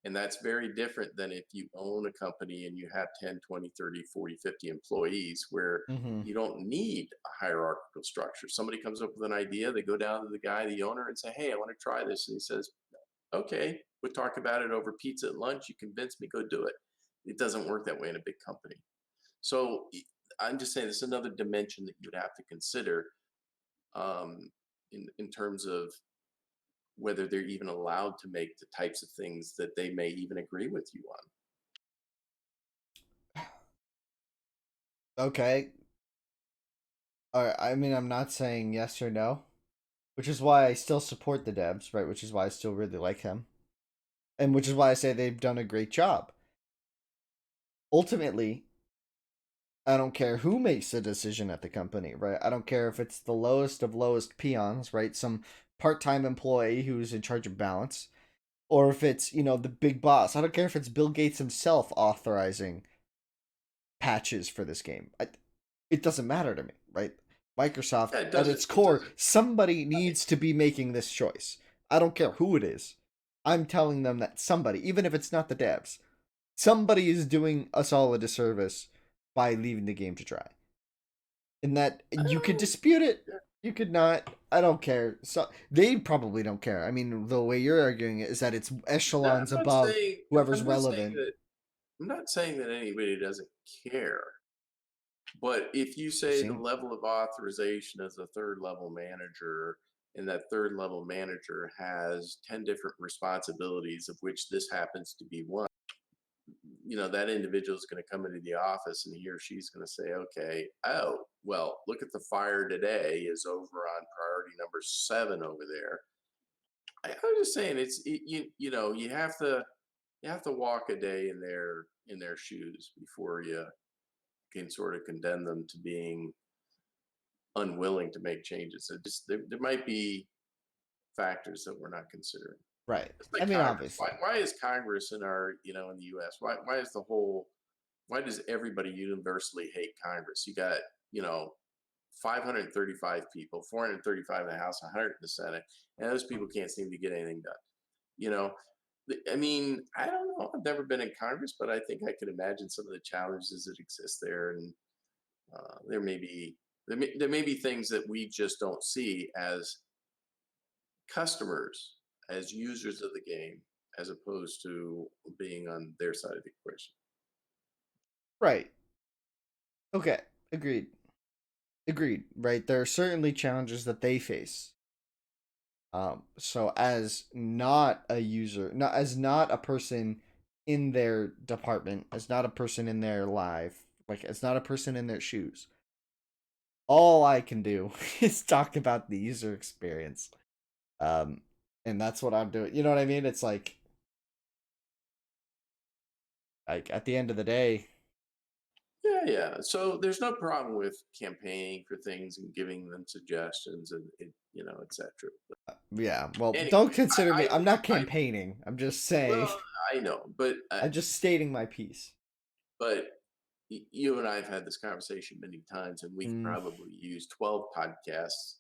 Speaker 2: And that's very different than if you own a company and you have 10, 20, 30, 40, 50 employees, where
Speaker 1: Mm-hmm.
Speaker 2: you don't need a hierarchical structure. Somebody comes up with an idea, they go down to the guy, the owner, and say, hey, I want to try this. And he says, okay, we'll talk about it over pizza at lunch. You convince me, go do it. It doesn't work that way in a big company. So I'm just saying, this is another dimension that you'd have to consider, in terms of whether they're even allowed to make the types of things that they may even agree with you on.
Speaker 1: Okay. All right. I mean, I'm not saying yes or no, which is why I still support the devs, right? Which is why I still really like him, and which is why I say they've done a great job. Ultimately, I don't care who makes the decision at the company, right? I don't care if it's the lowest of lowest peons, right? Some part-time employee who's in charge of balance, or if it's, the big boss. I don't care if it's Bill Gates himself authorizing patches for this game. It doesn't matter to me, right? Microsoft,
Speaker 2: Yeah, it
Speaker 1: at
Speaker 2: doesn't.
Speaker 1: its
Speaker 2: It
Speaker 1: core,
Speaker 2: doesn't.
Speaker 1: somebody needs to be making this choice. I don't care who it is. I'm telling them that somebody, even if it's not the devs, somebody is doing us all a disservice by leaving the game to try. And that you could
Speaker 2: Oh,
Speaker 1: dispute it,
Speaker 2: yeah.
Speaker 1: you could not. I don't care. So they probably don't care. I mean, the way you're arguing it is that it's
Speaker 2: No,
Speaker 1: echelons
Speaker 2: I'm not
Speaker 1: above
Speaker 2: saying.
Speaker 1: whoever's
Speaker 2: I'm not saying
Speaker 1: relevant.
Speaker 2: that. I'm not saying that anybody doesn't care. But if you
Speaker 1: I've
Speaker 2: say the
Speaker 1: seen.
Speaker 2: level of authorization as a third level manager, and that third level manager has 10 different responsibilities, of which this happens to be one, that individual is going to come into the office and he or she's going to say, okay, oh, well, look at the fire today is over on priority number 7 over there. I'm just saying, you have to walk a day in their shoes before you can sort of condemn them to being unwilling to make changes. There might be factors that we're not considering.
Speaker 1: Right.
Speaker 2: It's
Speaker 1: I
Speaker 2: like
Speaker 1: mean,
Speaker 2: Congress. Why
Speaker 1: obviously.
Speaker 2: why is Congress in our in the U.S. Why does everybody universally hate Congress? You got, you know 535 people, 435 in the House, 100 in the Senate, and those people can't seem to get anything done. You know, I mean, I don't know. I've never been in Congress, but I think I could imagine some of the challenges that exist there, and there may be there may be things that we just don't see as customers, as users of the game, as opposed to being on their side of the equation.
Speaker 1: Right. Okay. Agreed. Agreed. Right. There are certainly challenges that they face. So as not a user, not as not a person in their department, as not a person in their life, like as not a person in their shoes, all I can do is talk about the user experience. Um, and that's what I'm doing. You know what I mean? It's like at the end of the day,
Speaker 2: Yeah, yeah. So there's no problem with campaigning for things and giving them suggestions, and etc.
Speaker 1: yeah. Well,
Speaker 2: Anyway,
Speaker 1: don't consider
Speaker 2: I,
Speaker 1: me. I'm not
Speaker 2: I,
Speaker 1: campaigning. I'm just saying.
Speaker 2: well, I know, but
Speaker 1: I'm just stating my piece.
Speaker 2: you and I have had this conversation many times, and we could
Speaker 1: Mm,
Speaker 2: probably use 12 podcasts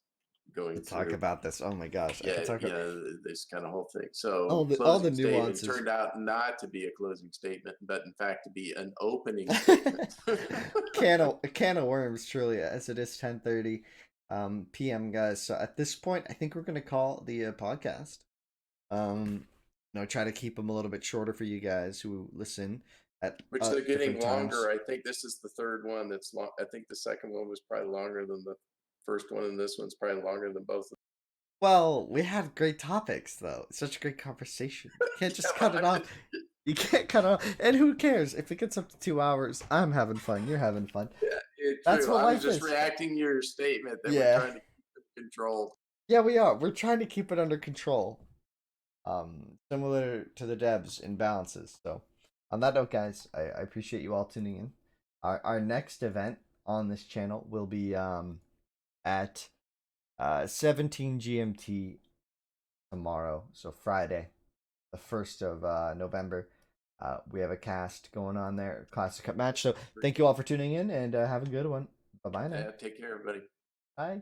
Speaker 1: to
Speaker 2: going
Speaker 1: talk
Speaker 2: through,
Speaker 1: about this. Oh my gosh, I could
Speaker 2: yeah,
Speaker 1: talk about
Speaker 2: this kind of whole thing. So
Speaker 1: all the
Speaker 2: closing statement
Speaker 1: nuances.
Speaker 2: turned out not to be a closing statement, but in fact to be an opening statement.
Speaker 1: can of worms, truly, as it is 10:30 p.m. guys. So at this point, I think we're gonna call the podcast. Try to keep them a little bit shorter for you guys who listen at
Speaker 2: Which they're
Speaker 1: different
Speaker 2: getting
Speaker 1: times.
Speaker 2: longer. I think this is the third one that's long. I think the second one was probably longer than the first one, and this one's probably longer than both.
Speaker 1: Well, we had great topics though. Such a great conversation. You can't just cut it off. You can't cut off. And who cares? If it gets up to 2 hours, I'm having fun. You're having fun.
Speaker 2: Yeah,
Speaker 1: That's
Speaker 2: true.
Speaker 1: what
Speaker 2: I was
Speaker 1: life
Speaker 2: just
Speaker 1: is.
Speaker 2: reacting to your statement that we're
Speaker 1: Yeah.
Speaker 2: trying to keep it controlled.
Speaker 1: Yeah, we are. We're trying to keep it under control. Similar to the devs in balances. So, on that note, guys, I appreciate you all tuning in. Our next event on this channel will be at 17 GMT tomorrow, so Friday, the 1st of November. We have a cast going on there, Classic Cup match. So thank you all for tuning in and have a good one. Bye bye now.
Speaker 2: Yeah, take care, everybody.
Speaker 1: Bye.